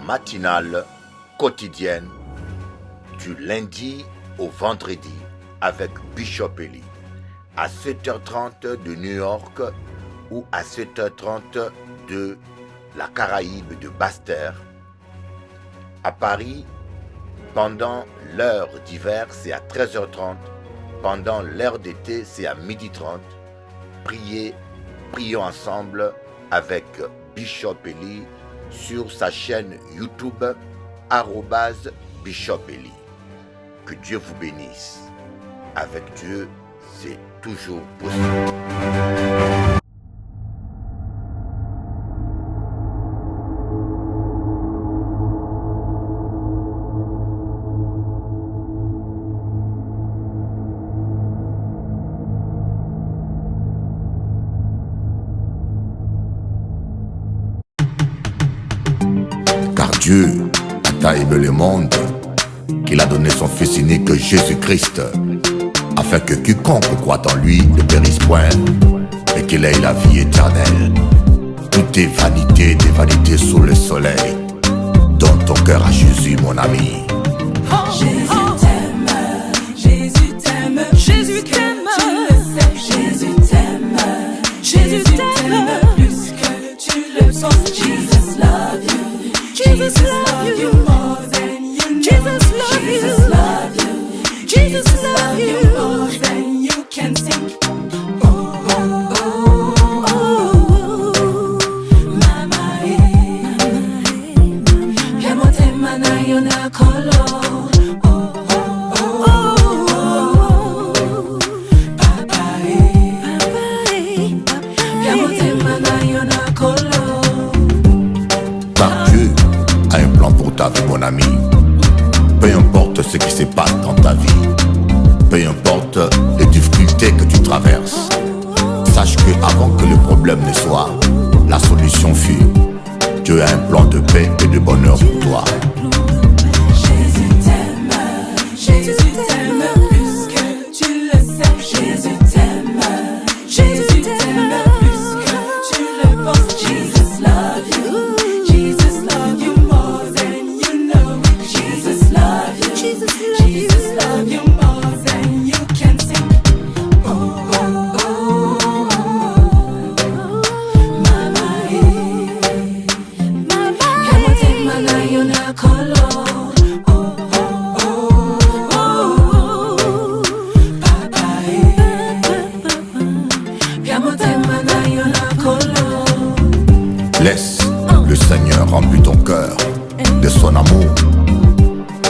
matinale quotidienne du lundi au vendredi avec Bishop Eli à 7h30 de New York ou à 7h30 de la Caraïbe de Basse-Terre. À Paris, pendant l'heure d'hiver, c'est à 13h30. Pendant l'heure d'été, c'est à 12h30. Prions ensemble avec Bishop Eli sur sa chaîne YouTube @Bishop Eli. Que Dieu vous bénisse. Avec Dieu, c'est toujours possible. Car Dieu a tant aimé le monde qu'il a donné son Fils unique Jésus-Christ, afin que quiconque croit en lui ne périsse point, mais qu'il ait la vie éternelle. Tout est vanité des vanités sous le soleil. Donne ton cœur à Jésus, mon ami. Jésus t'aime, Jésus t'aime, Jésus t'aime, tu le sais, Jésus t'aime, Jésus t'aime plus que tu le penses. Jesus love you, Jesus love you more than you know. Jesus love you, Jesus love you more than you can think. Oh oh oh oh, mama piamo te manayo na kolo. Car Dieu a un plan pour ta vie, mon ami. Peu importe ce qui se passe dans ta vie, peu importe les difficultés que tu traverses, sache que avant que le problème ne soit, la solution fut. Dieu a un plan de paix et de bonheur pour toi. Jésus t'aime plus que tu le sais. Jésus t'aime plus que tu le penses. Jesus love you more than you know. Jesus love you more than you can think. Oh oh oh, mama piamo te manayo na kolo. Laisse le Seigneur remplir ton cœur de son amour.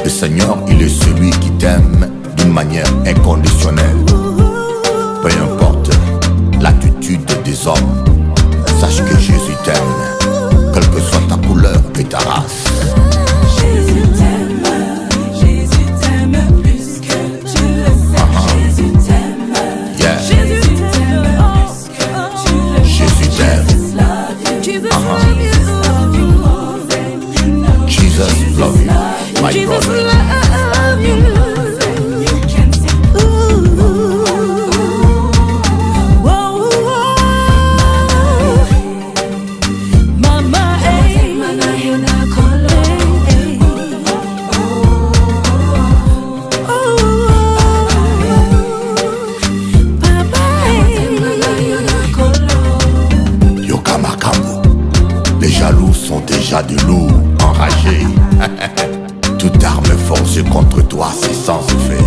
Le Seigneur, il est celui qui t'aime d'une manière inconditionnelle. Peu importe l'attitude des hommes, sache que Jésus t'aime, quelle que soit ta couleur et ta race. Jésus t'aime plus que tu le sais. Jésus t'aime, Yeah. Jésus t'aime plus que tu le sais. Jésus t'aime. Jesus love you more than you know. Jesus love you, my Jesus brother. love you more than you can think. Whoa, mama, manayo na kolo. Yokamakambo, les jaloux sont déjà de loups enragés. Toute arme forgée contre toi, c'est sans effet.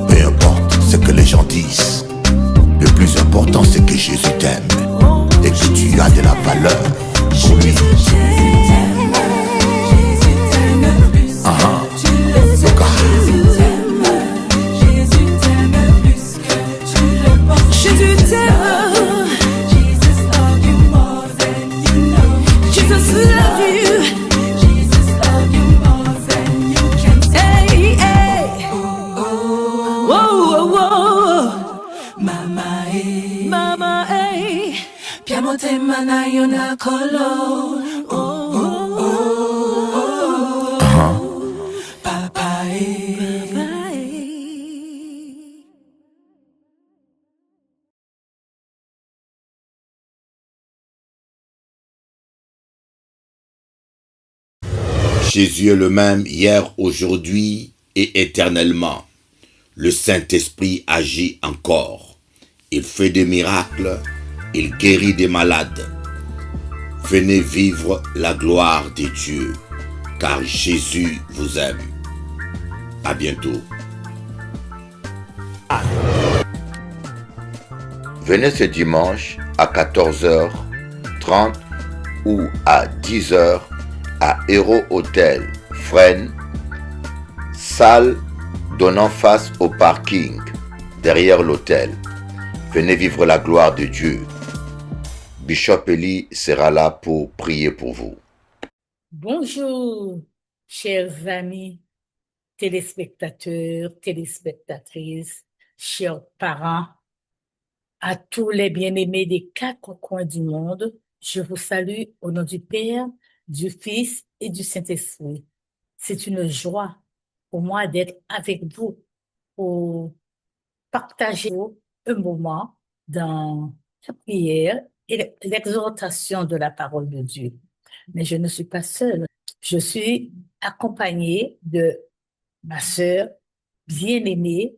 Peu importe ce que les gens disent, le plus important c'est que Jésus t'aime et que tu as de la valeur pour lui. Mama, piamo te manayo na kolo. Jésus est le même hier, aujourd'hui et éternellement. Le Saint-Esprit agit encore. Il fait des miracles, il guérit des malades. Venez vivre la gloire de Dieu, car Jésus vous aime. À bientôt. Venez ce dimanche à 14h30 ou à 10h à Hero Hotel, Fresnes, salle donnant face au parking, derrière l'hôtel. Venez vivre la gloire de Dieu. Bishop Eli sera là pour prier pour vous. Bonjour, chers amis, téléspectateurs, téléspectatrices, chers parents, à tous les bien-aimés des 4 coins du monde, je vous salue au nom du Père, du Fils et du Saint-Esprit. C'est une joie pour moi d'être avec vous pour partager un moment dans la prière et l'exhortation de la parole de Dieu. Mais je ne suis pas seule. Je suis accompagnée de ma sœur bien-aimée,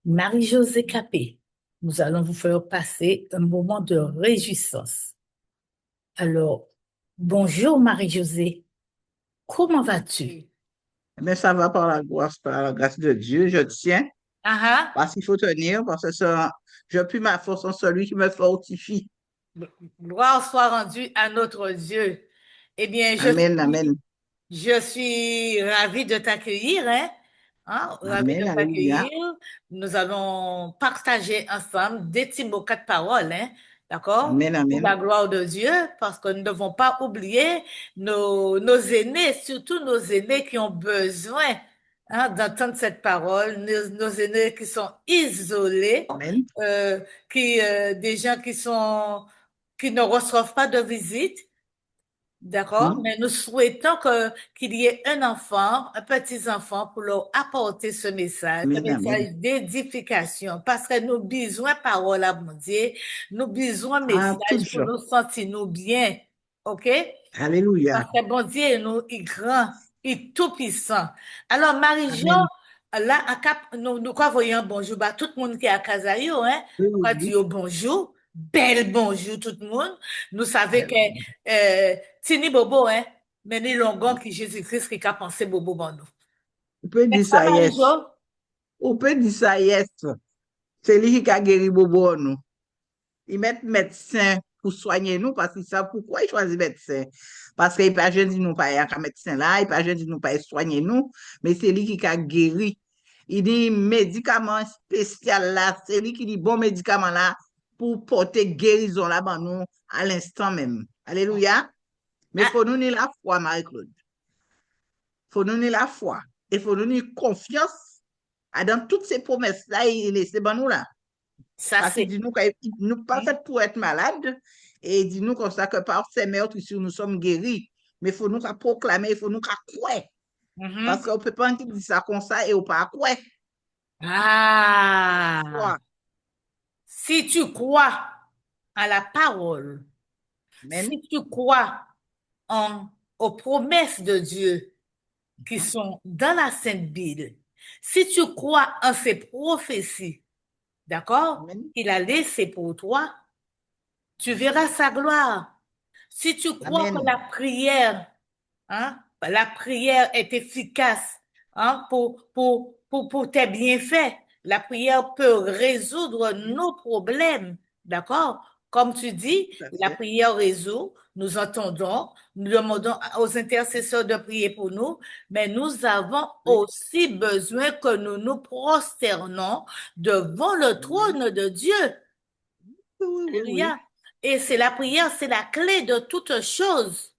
Marie-Josée Capé. Nous allons vous faire passer un moment de réjouissance. Alors, bonjour Marie-Josée. Comment vas-tu? Mais ça va par la grâce de Dieu, je tiens, Ah parce qu'il faut tenir, parce que je puis ma force en celui qui me fortifie. ah, gloire soit rendue à notre Dieu. Eh bien, Amen, amen, je suis ravie de t'accueillir, hein? Ravie de amen, alléluia, t'accueillir. Nous allons partager ensemble des petits mots, 4 paroles, hein? D'accord? amen, Pour amen, la gloire de Dieu, parce que nous ne devons pas oublier nos aînés, surtout nos aînés qui ont besoin, hein, d'entendre cette parole, nos aînés qui sont isolés, amen. des gens qui ne reçoivent pas de visite. D'accord, Oui, mais nous souhaitons qu'il y ait un enfant, un petit-enfant pour leur apporter ce message amen, amen. d'édification, parce que nous besoin parole à mon Dieu, nous besoin Ah, message pour toujours. nous sentir nous bien, ok? Alléluia, Parce que bon Dieu, nous, il est grand, il est tout puissant. Alors, Marie-Jo, amen. là, nous voyons bonjour, bah, tout le monde qui est à Casayo, hein, Oui, nous oui, dire bonjour, bel bonjour tout le monde. Nous savons que, oui. Tini Bobo, hein, mais ni longon qui Jésus-Christ qui a pensé Bobo bon nous. On peut dire N'est-ce pas, ça, yes. Marie-Jo? On peut dire ça, yes. C'est lui qui a guéri Bobo, nous. Ils mettent médecin pour soigner nous parce qu'ils savent pourquoi ils choisissent médecin. Parce qu'ils ne peuvent pas dire nous pas un médecin là, ils ne peuvent pas dire nous pas soigner nous, mais c'est lui qui a guéri. Il dit médicament spécial là, c'est lui qui dit bon médicament là pour porter guérison là bas nous à l'instant même. Alléluia. Mais il Ah, faut nous donner la foi, Marie-Claude. Il faut nous donner la foi. Il faut nous donner confiance dans toutes ces promesses là, il laisse ban nous là. ça Parce qu'il c'est. dit nous qu'il nous pas fait pour être malade. Et il dit nous comme ça que par ces meurtres ici, nous sommes guéris. Mais il faut nous proclamer, il faut nous croire. Parce Mhm. qu'on ne peut pas dire ça comme ça et on pas croire. Ah, Croire. si tu crois à la parole, Amen. si tu crois aux promesses de Dieu qui Mhm. sont dans la Sainte Bible, si tu crois en ces prophéties, d'accord, Amen. qu'il a laissées pour toi, tu verras sa gloire. Si tu crois que Amen. la prière est efficace, hein, pour tes bienfaits, la prière peut résoudre nos problèmes, d'accord? Comme tu dis, Tout à la fait. prière résout, nous entendons, nous demandons aux intercesseurs de prier pour nous, mais nous avons Oui. aussi besoin que nous nous prosternons devant le Amen. trône de Dieu. Oui, oui, oui. Alléluia. Et c'est la prière, c'est la clé de toute chose.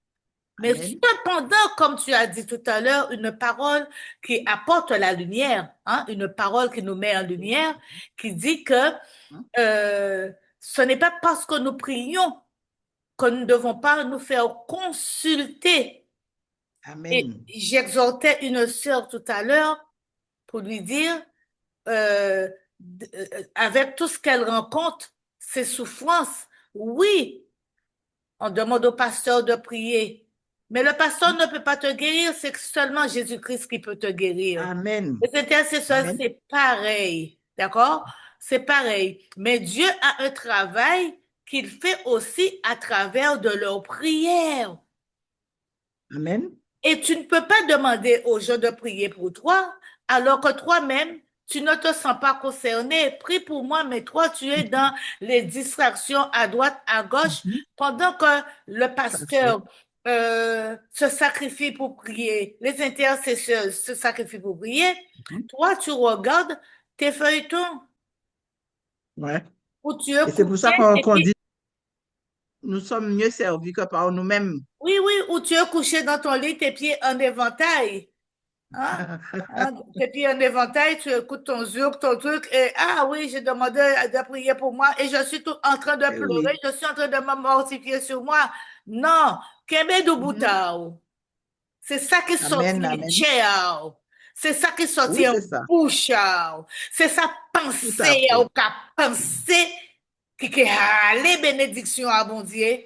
Mais Amen. cependant, comme tu as dit tout à l'heure, une parole qui apporte la lumière, hein, une parole qui nous met en lumière, qui dit que Hein? ce n'est pas parce que nous prions que nous ne devons pas nous faire consulter. Et Amen. j'exhortais une sœur tout à l'heure pour lui dire, euh, avec tout ce qu'elle rencontre, ses souffrances, oui, on demande au pasteur de prier. Mais le pasteur ne peut pas te guérir, c'est seulement Jésus-Christ qui peut te guérir. Amen. Les intercesseurs, Amen. c'est pareil, d'accord? C'est pareil. Mais Dieu a un travail qu'il fait aussi à travers de leurs prières. Amen. Et tu ne peux pas demander aux gens de prier pour toi, alors que toi-même, tu ne te sens pas concerné. Prie pour moi, mais toi, tu es dans les distractions à droite, à gauche, Mhm. pendant que le Tout à fait. pasteur se sacrifie pour prier, les intercesseurs se sacrifient pour prier. Mhm. Toi, tu regardes tes feuilletons Ouais. où tu es Et c'est pour ça couché, et qu'on puis, dit nous sommes mieux servis que par nous-mêmes. oui, oui, où tu es couché dans ton lit, tes pieds en éventail. Hein? Hein? Et puis un éventail, tu écoutes ton zouk, ton truc, et ah oui, j'ai demandé de prier pour moi, et je suis tout en train de Eh oui. pleurer, je suis en train de me mortifier sur moi. Non, Kembe du Mhm. boutao. C'est ça qui Amen. sortit Amen. Tchéao. C'est ça qui Oui, sortit en c'est ça. bouchao. C'est ça Tout à penser fait. au cas penser qui a les bénédictions à bon Dieu.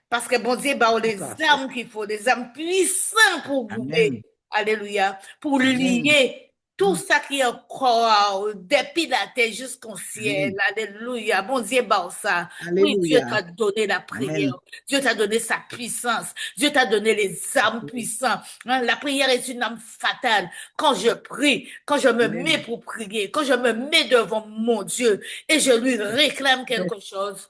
Parce que bon Dieu, bah, Tout les à fait. âmes qu'il faut, des âmes puissantes pour Amen. bouger. Alléluia. Pour Amen. lier tout Mm. ça qui est encore depuis la terre jusqu'au ciel. Amen. Alléluia. Bon Dieu, bah, ça. Oui, Dieu Alléluia. t'a donné la Amen. prière. Dieu t'a donné sa puissance. Dieu t'a donné les âmes puissantes. Hein, la prière est une âme fatale. Quand je prie, quand je me mets Amen. pour prier, quand je me mets devant mon Dieu et je lui réclame quelque chose,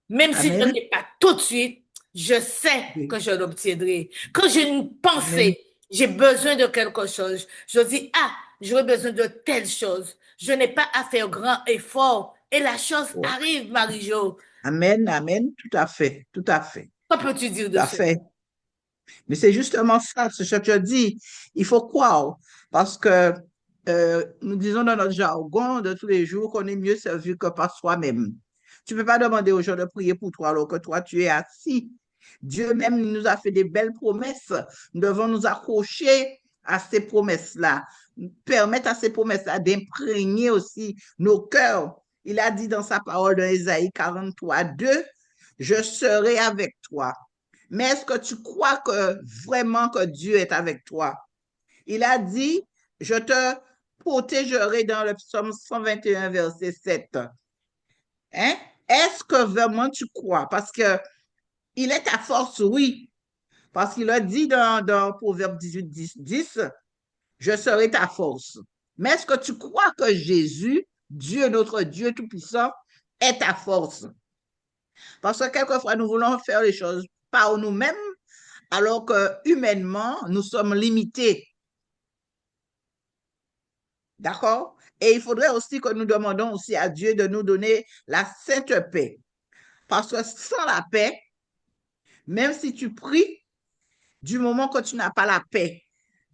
même si je Amen. n'ai pas tout de suite, je sais Oui. que je l'obtiendrai. Quand j'ai une Amen. pensée, j'ai besoin de quelque chose, je dis, ah, j'aurais besoin de telle chose. Je n'ai pas à faire grand effort. Et la chose Ouais. arrive, Marie-Jo. Amen. Amen. Tout à fait. Tout à fait. Que peux-tu dire Tout de à cela? fait. Mais c'est justement ça, c'est ce que je dis. Il faut croire. Parce que nous disons dans notre jargon de tous les jours qu'on est mieux servi que par soi-même. Tu ne peux pas demander aux gens de prier pour toi alors que toi, tu es assis. Dieu même nous a fait des belles promesses. Nous devons nous accrocher à ces promesses-là, permettre à ces promesses-là d'imprégner aussi nos cœurs. Il a dit dans sa parole dans Ésaïe 43, 2, je serai avec toi. Mais est-ce que tu crois que vraiment que Dieu est avec toi? Il a dit, je te protégerai dans le psaume 121, verset 7. Hein? Est-ce que vraiment tu crois? Parce que il est ta force, oui. Parce qu'il a dit dans Proverbe 18, 10, 10, je serai ta force. Mais est-ce que tu crois que Jésus, Dieu, notre Dieu Tout-Puissant, est ta force? Parce que quelquefois, nous voulons faire les choses par nous-mêmes, alors que humainement, nous sommes limités. D'accord? Et il faudrait aussi que nous demandons aussi à Dieu de nous donner la sainte paix. Parce que sans la paix, même si tu pries, du moment que tu n'as pas la paix,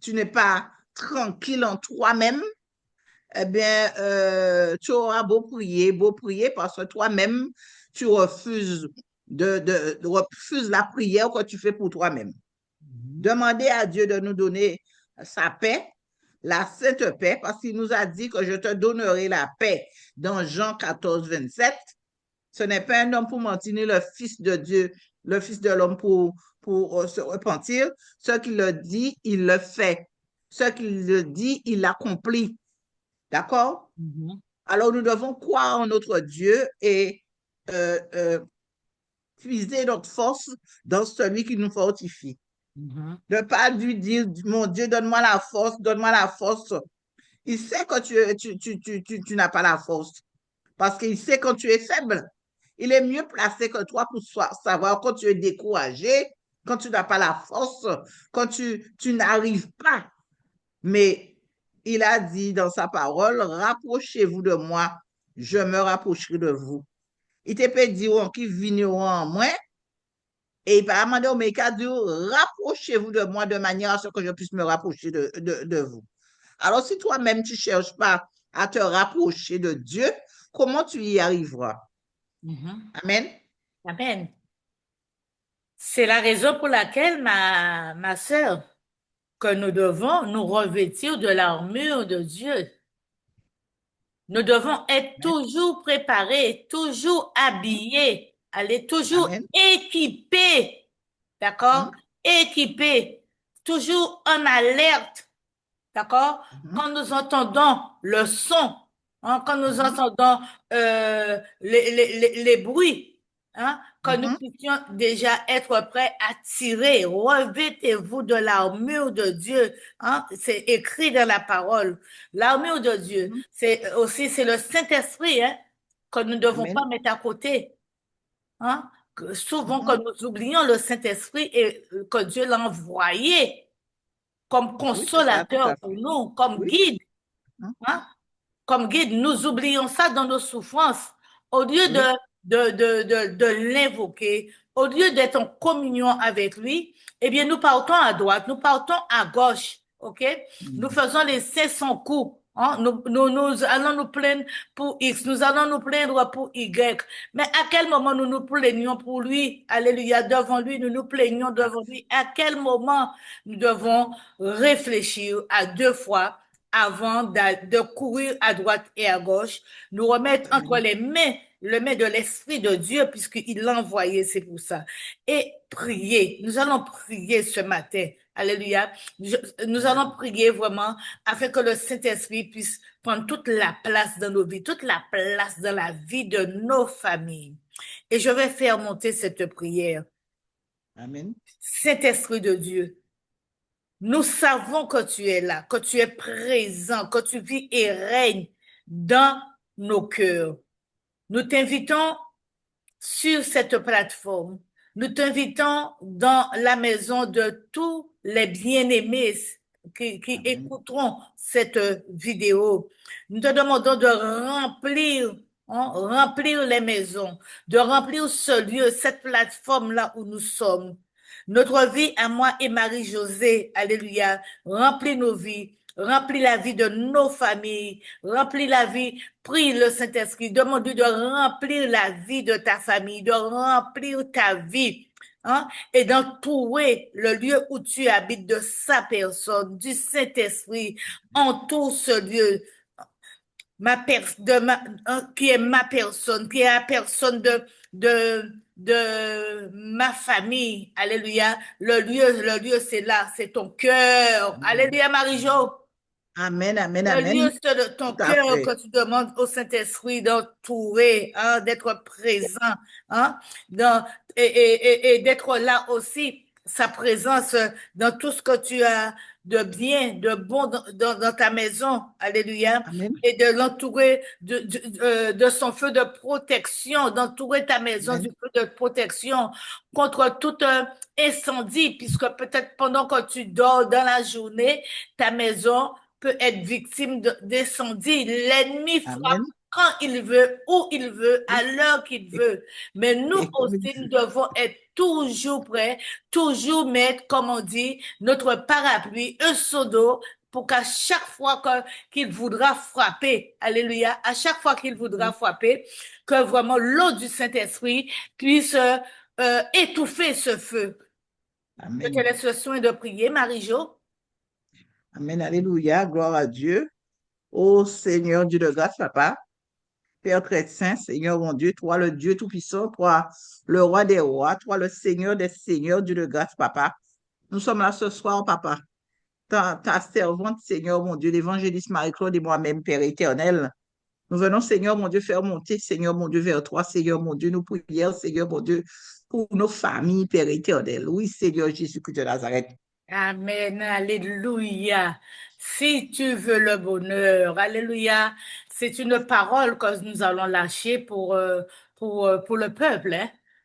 tu n'es pas tranquille en toi-même, eh bien, tu auras beau prier, parce que toi-même, tu refuses refuses la prière que tu fais pour toi-même. Demandez à Dieu de nous donner sa paix, la sainte paix, parce qu'il nous a dit que je te donnerai la paix dans Jean 14, 27. Ce n'est pas un homme pour mentir, ni le Fils de Dieu, le Fils de l'homme pour se repentir. Ce qu'il le dit, il le fait. Ce qu'il le dit, il l'accomplit. D'accord? Mhm, Alors nous devons croire en notre Dieu et euh, euh, puiser notre force dans celui qui nous fortifie. mhm. Ne pas lui dire, mon Dieu, donne-moi la force, donne-moi la force. Il sait que tu n'as pas la force parce qu'il sait quand tu es faible. Il est mieux placé que toi pour savoir quand tu es découragé, quand tu n'as pas la force, quand tu n'arrives pas. Mais il a dit dans sa parole, rapprochez-vous de moi, je me rapprocherai de vous. Il te peut dire qui vigneront en moi, et il va demander au Mécadou, rapprochez-vous de moi de manière à ce que je puisse me rapprocher de vous. Alors, si toi-même, tu ne cherches pas à te rapprocher de Dieu, comment tu y arriveras? Mhm. Amen. Amen. C'est la raison pour laquelle, ma sœur, que nous devons nous revêtir de l'armure de Dieu. Nous devons être Amen. toujours préparés, toujours habillés, aller toujours Amen. équipés, d'accord? Mhm. équipés, toujours en alerte, d'accord? Quand nous entendons le son, hein, quand nous entendons les bruits, hein, que nous puissions déjà être prêts à tirer. Revêtez-vous de l'armure de Dieu. Hein, c'est écrit dans la parole. L'armure de Dieu, c'est le Saint-Esprit, hein, que nous ne devons Amen. pas mettre à côté. Hein? Souvent, que nous oublions le Saint-Esprit et que Dieu l'a envoyé comme Oui, c'est ça, tout consolateur à pour fait. nous, comme Oui. guide. Hein? Hein? Comme guide, nous oublions ça dans nos souffrances. Au lieu Oui. de l'invoquer, au lieu d'être en communion avec lui, eh bien, nous partons à droite, nous partons à gauche, OK? Nous faisons les 500 coups. Hein? Nous allons nous plaindre pour X, nous allons nous plaindre pour Y. Mais à quel moment nous nous plaignons pour lui? Alléluia, devant lui, nous nous plaignons devant lui. À quel moment nous devons réfléchir à 2 fois avant de courir à droite et à gauche, nous remettre entre les mains, le main de l'Esprit de Dieu, puisqu'il l'a envoyé, c'est pour ça. Et prier. Nous allons prier ce matin. Alléluia. Nous allons prier vraiment afin que le Saint-Esprit puisse prendre toute la place dans nos vies, toute la place dans la vie de nos familles. Et je vais faire monter cette prière. Amen. Saint-Esprit de Dieu, nous savons que tu es là, que tu es présent, que tu vis et règnes dans nos cœurs. Nous t'invitons sur cette plateforme. Nous t'invitons dans la maison de tous les bien-aimés qui écouteront cette vidéo. Nous te demandons de remplir, hein, remplir les maisons, de remplir ce lieu, cette plateforme-là où nous sommes. Notre vie à moi et Marie-Josée, alléluia, remplis nos vies, remplis la vie de nos familles, remplis la vie. Prie le Saint-Esprit, demande-lui de remplir la vie de ta famille, de remplir ta vie, hein, et d'entourer le lieu où tu habites de sa personne, du Saint-Esprit. Entoure ce lieu qui est ma personne, qui est la personne de ma famille. Alléluia. Le lieu, c'est là, c'est ton cœur. Alléluia, Marie-Jo. Amen, amen, Le amen. lieu, c'est de ton Tout à cœur fait. que tu demandes au Saint-Esprit d'entourer, hein, d'être présent, hein, et d'être là aussi, sa présence dans tout ce que tu as de bien, de bon dans ta maison. Alléluia. Amen. Et de l'entourer de son feu de protection, d'entourer ta maison du Amen. feu de protection contre tout incendie, puisque peut-être pendant que tu dors dans la journée, ta maison peut être victime d'incendie. L'ennemi frappe Amen. quand il veut, où il veut, à Oui. l'heure qu'il veut. Mais nous Et comme il aussi, nous dit. devons être toujours prêts, toujours mettre, comme on dit, notre parapluie, un seau d'eau, pour qu'à chaque fois qu'il voudra frapper, alléluia, à chaque fois qu'il voudra frapper, que vraiment l'eau du Saint-Esprit puisse étouffer ce feu. Je te Amen. laisse le soin de prier, Marie-Jo. Amen. Alléluia. Gloire à Dieu. Ô Seigneur Dieu de grâce, Papa. Père très saint, Seigneur mon Dieu, toi le Dieu tout-puissant, toi le roi des rois, toi le Seigneur des seigneurs, Dieu de grâce, Papa. Nous sommes là ce soir, Papa. Ta servante, Seigneur mon Dieu, l'évangéliste Marie-Claude et moi-même, Père éternel. Nous venons, Seigneur mon Dieu, faire monter, Seigneur mon Dieu, vers toi, Seigneur mon Dieu, nos prières, Seigneur mon Dieu, pour nos familles, Père éternel. Oui, Seigneur Jésus-Christ de Nazareth. Amen, alléluia. Si tu veux le bonheur, alléluia. C'est une parole que nous allons lâcher pour le peuple,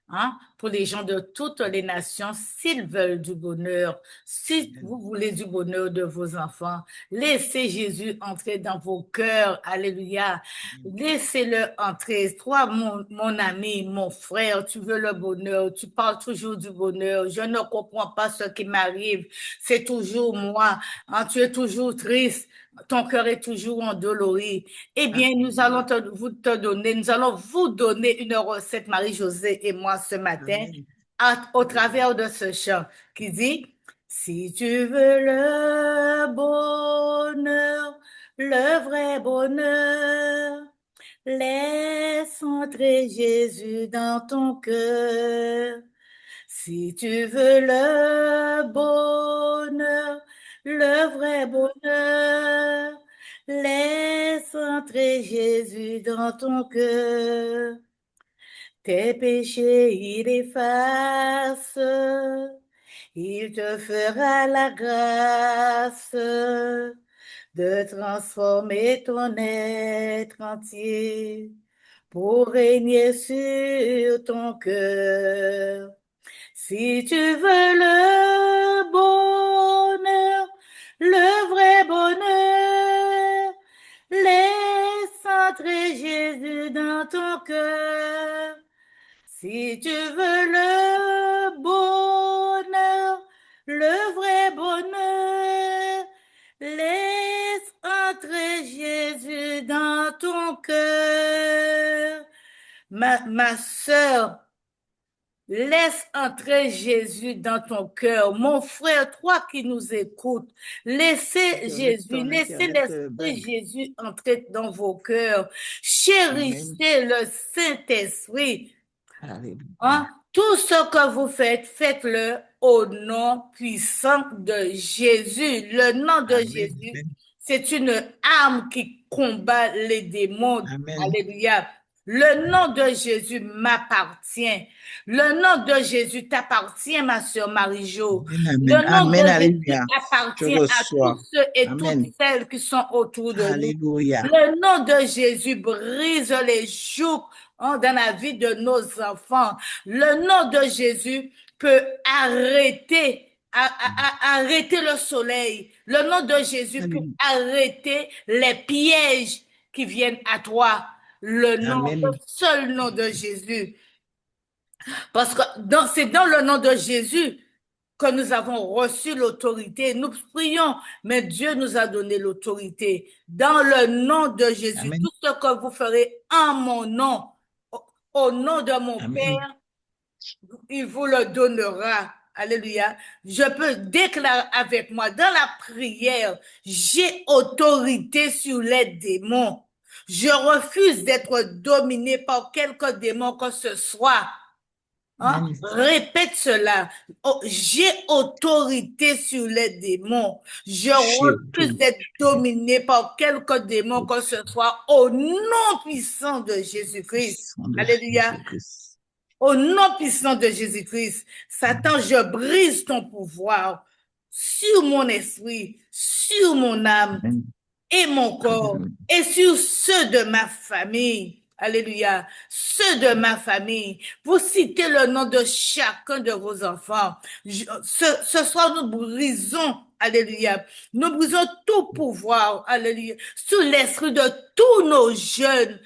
hein, pour les gens de toutes les nations, s'ils veulent du bonheur. Si vous voulez du bonheur de vos enfants, laissez Jésus entrer dans vos cœurs, alléluia. Laissez-le entrer. Toi, mon ami, mon frère, tu veux le bonheur, tu parles toujours du bonheur. Je ne comprends pas ce qui m'arrive. C'est toujours moi. Hein, tu es toujours triste. Ton cœur est toujours endolori. Eh bien, nous allons vous donner une recette, Marie-Josée et moi, ce matin, Amen. au travers de ce chant qui dit, si tu veux le bonheur, le vrai bonheur, laisse entrer Jésus dans ton cœur. Si tu veux le bonheur, le vrai bonheur, laisse entrer Jésus dans ton cœur. Tes péchés, il efface, il te fera la grâce de transformer ton être entier pour régner sur ton cœur. Si tu veux le bonheur, le vrai bonheur, laisse entrer Jésus dans ton cœur. Si tu veux le bonheur, le vrai bonheur, laisse entrer Jésus dans ton cœur. Ma sœur, laisse entrer Jésus dans ton cœur. Mon frère, toi qui nous écoutes, laissez Jésus, laissez l'Esprit Jésus entrer dans vos cœurs. Chérissez le Saint-Esprit. Hein? Tout ce que vous faites, faites-le au nom puissant de Jésus. Le nom de Jésus, c'est une arme qui combat les démons. Alléluia. Le nom de Jésus m'appartient. Le nom de Jésus t'appartient, ma sœur Marie-Jo. Le nom de Jésus appartient à tous ceux et toutes celles qui sont autour de nous. Le nom de Jésus brise les jougs dans la vie de nos enfants. Le nom de Jésus peut arrêter le soleil. Le nom de Jésus peut arrêter les pièges qui viennent à toi. Le seul nom de Jésus. Parce que c'est dans le nom de Jésus que nous avons reçu l'autorité. Nous prions, mais Dieu nous a donné l'autorité. Dans le nom de Jésus, tout ce que vous ferez en mon nom, au nom de mon Père, il vous le donnera. Alléluia. Je peux déclarer avec moi dans la prière, j'ai autorité sur les démons. Je refuse d'être dominé par quelque démon que ce soit. Hein? Répète cela. Oh, j'ai autorité sur les démons. Je refuse d'être dominé par quelque démon que ce soit au nom puissant de Jésus-Christ. Alléluia. Au nom puissant de Jésus-Christ. Satan, je brise ton pouvoir sur mon esprit, sur mon âme et mon corps et sur ceux de ma famille. Alléluia. Ceux de ma famille. Vous citez le nom de chacun de vos enfants. Ce soir, nous brisons, alléluia. Nous brisons tout pouvoir, alléluia, sur l'esprit de tous nos jeunes,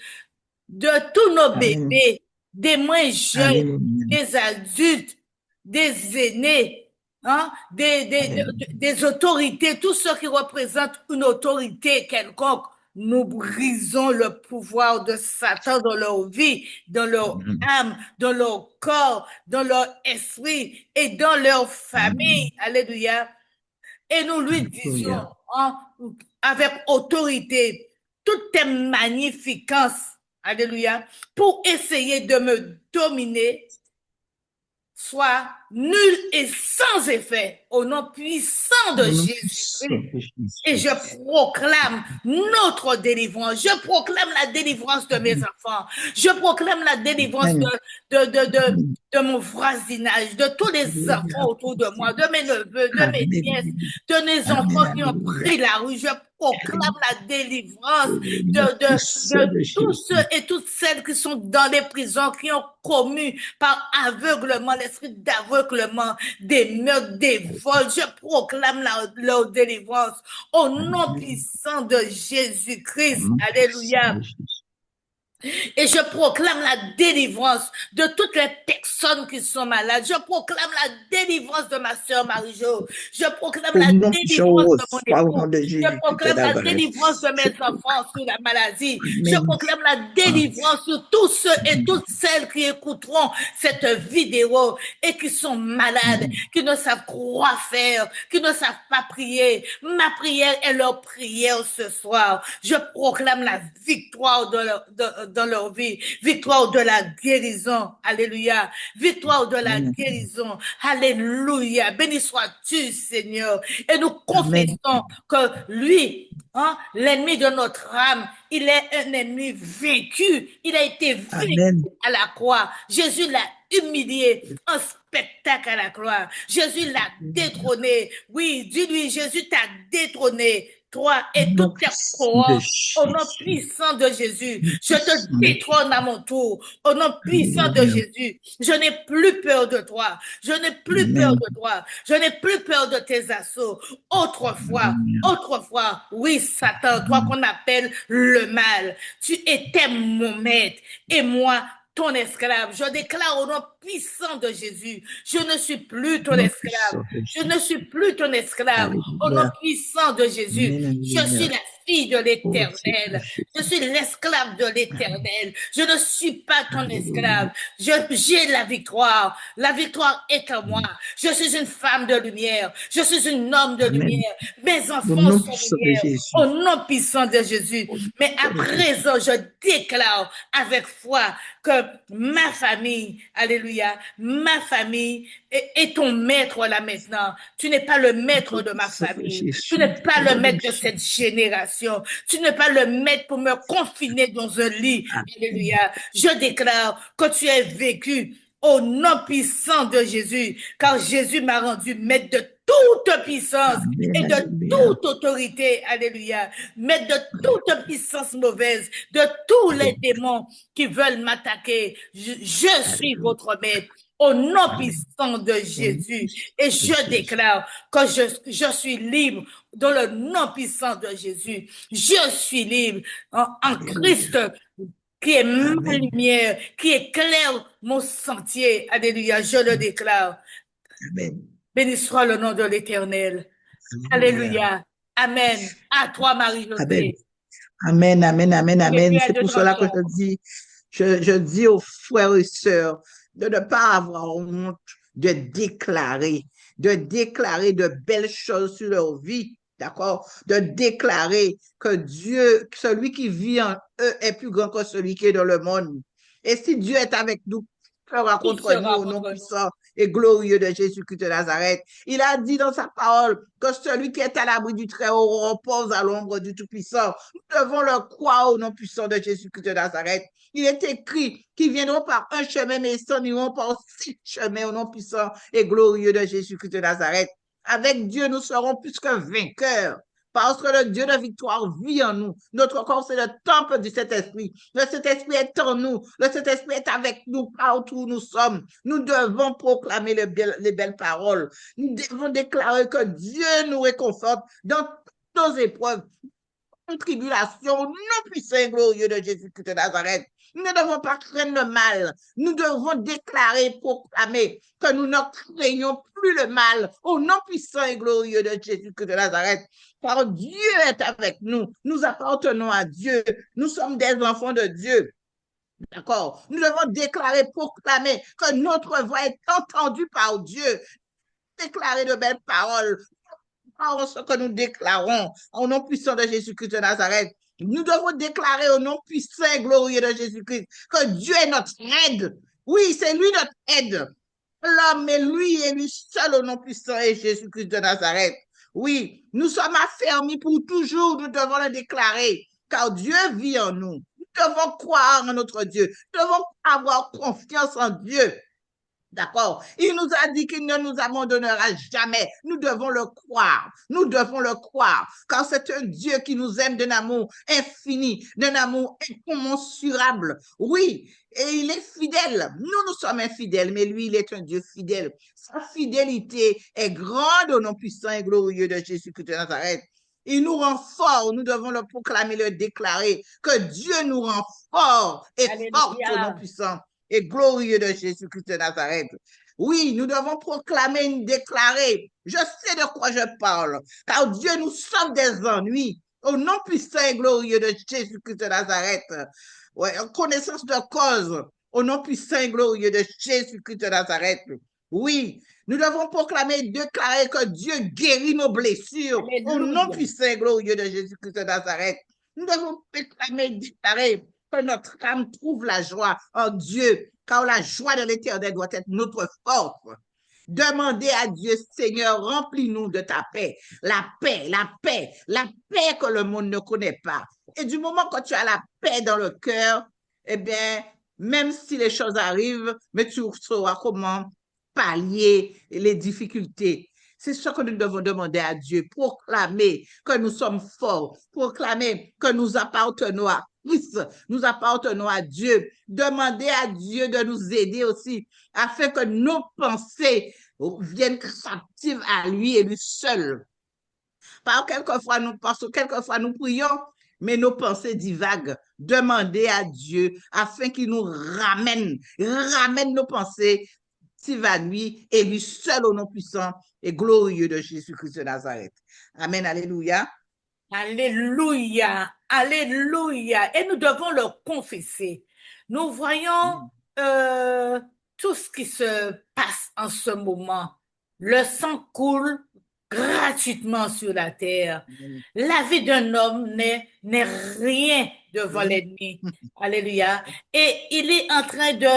de tous nos bébés, des moins jeunes, des adultes, des aînés, hein, des autorités, tous ceux qui représentent une autorité quelconque. Nous brisons le pouvoir de Satan dans leur vie, dans leur âme, dans leur corps, dans leur esprit et dans leur famille. Alléluia. Et nous lui disons hein, avec autorité toutes tes magnificences, alléluia, pour essayer de me dominer, soit nul et sans effet au nom puissant de Jésus-Christ. Et je proclame notre délivrance. Je proclame la délivrance de mes enfants. Je proclame la délivrance de mon voisinage, de tous les enfants autour de moi, de mes neveux, de mes nièces, de mes enfants qui ont pris la rue. Je proclame la délivrance de tous ceux et toutes celles qui sont dans les prisons, qui ont commis par aveuglement, l'esprit d'aveuglement, des meurtres, des vols. Je proclame leur délivrance au nom puissant de Jésus-Christ. Alléluia. Et je proclame la délivrance de toutes les personnes qui sont malades. Je proclame la délivrance de ma sœur Marie-Jo. Je proclame la délivrance de mon époux. Je proclame la délivrance de mes enfants sur la maladie. Je proclame la délivrance sur tous ceux et toutes celles qui écouteront cette vidéo et qui sont malades, qui ne savent quoi faire, qui ne savent pas prier. Ma prière est leur prière ce soir. Je proclame la victoire dans leur vie. Victoire de la guérison. Alléluia. Victoire de la guérison. Alléluia. Béni sois-tu, Seigneur. Et nous confessons que lui, l'ennemi de notre âme, il est un ennemi vaincu. Il a été vaincu à la croix. Jésus l'a humilié en spectacle à la croix. Jésus l'a détrôné. Oui, dis-lui, Jésus t'a détrôné. Toi et toute ta cohorte, au nom puissant de Jésus, je te détrône à mon tour. Au nom puissant de Jésus, je n'ai plus peur de toi. Je n'ai plus peur de toi. Je n'ai plus peur de tes assauts. Autrefois, oui, Satan, toi qu'on appelle le mal, tu étais mon maître et moi, ton esclave. Je déclare au nom puissant de Jésus, je ne suis plus ton esclave. Je ne suis plus ton esclave. Au nom puissant de Jésus, je suis la fille de l'Éternel. Je suis l'esclave de l'Éternel. Je ne suis pas ton esclave. J'ai la victoire. La victoire est en moi. Je suis une femme de lumière. Je suis un homme de lumière. Mes enfants sont lumière. Au nom puissant de Jésus. Mais à présent, je déclare avec foi que ma famille, alléluia, ma famille est ton maître là maintenant. Tu n'es pas le maître de ma famille. Tu n'es pas le maître de cette génération. Tu n'es pas le maître pour me confiner dans un lit. Alléluia. Je déclare que tu es vécu au nom puissant de Jésus, car Jésus m'a rendu maître de toute puissance et de toute autorité, alléluia, maître de toute puissance mauvaise, de tous les démons qui veulent m'attaquer. Je suis votre maître au nom puissant de Jésus et je déclare que je suis libre dans le nom puissant de Jésus. Je suis libre en Christ qui est ma lumière, qui éclaire mon sentier. Alléluia, je le déclare. Amen. Béni soit le nom de l'Éternel. Alléluia. Amen. À toi, Marie-Josée. Amen, amen, amen, amen. C'est pour cela que je dis aux frères et sœurs de ne pas avoir honte de déclarer de belles choses sur leur vie. D'accord? De déclarer que Dieu, celui qui vit en eux est plus grand que celui qui est dans le monde. Et si Dieu est avec nous, fera contre nous au nom puissant et glorieux de Jésus-Christ de Nazareth. Il a dit dans sa parole que celui qui est à l'abri du Très-Haut repose à l'ombre du Tout-Puissant. Nous devons le croire au nom puissant de Jésus-Christ de Nazareth. Il est écrit qu'ils viendront par un chemin, mais ils s'en iront par 6 chemins au nom puissant et glorieux de Jésus-Christ de Nazareth. Avec Dieu, nous serons plus que vainqueurs. Parce que le Dieu de victoire vit en nous. Notre corps, c'est le temple du Saint-Esprit. Le Saint-Esprit est en nous. Le Saint-Esprit est avec nous partout où nous sommes. Nous devons proclamer les belles paroles. Nous devons déclarer que Dieu nous réconforte dans toutes nos épreuves, nos tribulations, nos puissants et glorieux de Jésus-Christ de Nazareth. Nous ne devons pas craindre le mal. Nous devons déclarer, proclamer que nous ne craignons plus le mal au nom puissant et glorieux de Jésus-Christ de Nazareth. Car Dieu est avec nous. Nous appartenons à Dieu. Nous sommes des enfants de Dieu. D'accord? Nous devons déclarer, proclamer que notre voix est entendue par Dieu. Déclarer de belles paroles. Par ce que nous déclarons au nom puissant de Jésus-Christ de Nazareth. Nous devons déclarer au nom puissant et glorieux de Jésus-Christ que Dieu est notre aide. Oui, c'est lui notre aide. L'homme est lui et lui seul au nom puissant et Jésus-Christ de Nazareth. Oui, nous sommes affermis pour toujours, nous devons le déclarer, car Dieu vit en nous. Nous devons croire en notre Dieu. Nous devons avoir confiance en Dieu. D'accord? Il nous a dit qu'il ne nous abandonnera jamais. Nous devons le croire. Nous devons le croire. Car c'est un Dieu qui nous aime d'un amour infini, d'un amour incommensurable. Oui, et il est fidèle. Nous sommes infidèles, mais lui, il est un Dieu fidèle. Sa fidélité est grande au nom puissant et glorieux de Jésus-Christ de Nazareth. Il nous rend forts. Nous devons le proclamer, le déclarer, que Dieu nous rend forts et forts au nom puissant et glorieux de Jésus-Christ de Nazareth. Oui, nous devons proclamer, déclarer. Je sais de quoi je parle, car Dieu nous sauve des ennuis. Au nom puissant et glorieux de Jésus-Christ de Nazareth. Ouais, en connaissance de cause, au nom puissant et glorieux de Jésus-Christ de Nazareth. Oui, nous devons proclamer, déclarer que Dieu guérit nos blessures. Alléluia. Au nom puissant et glorieux de Jésus-Christ de Nazareth. Nous devons proclamer, déclarer que notre âme trouve la joie en Dieu, car la joie de l'Éternel doit être notre force. Demandez à Dieu, Seigneur, remplis-nous de ta paix. La paix, la paix, la paix que le monde ne connaît pas. Et du moment que tu as la paix dans le cœur, eh bien, même si les choses arrivent, mais tu sauras comment pallier les difficultés. C'est ce que nous devons demander à Dieu. Proclamer que nous sommes forts. Proclamer que nous appartenons à Christ. Nous appartenons à Dieu. Demander à Dieu de nous aider aussi afin que nos pensées viennent captives à lui et lui seul. Quelquefois nous prions, mais nos pensées divaguent. Demandez à Dieu afin qu'il nous ramène nos pensées s'évanouir et lui seul au nom puissant et glorieux de Jésus-Christ de Nazareth. Amen, alléluia. Alléluia, alléluia. Et nous devons le confesser. Nous voyons tout ce qui se passe en ce moment. Le sang coule gratuitement sur la terre. La vie d'un homme n'est rien devant l'ennemi. Alléluia. Et il est en train de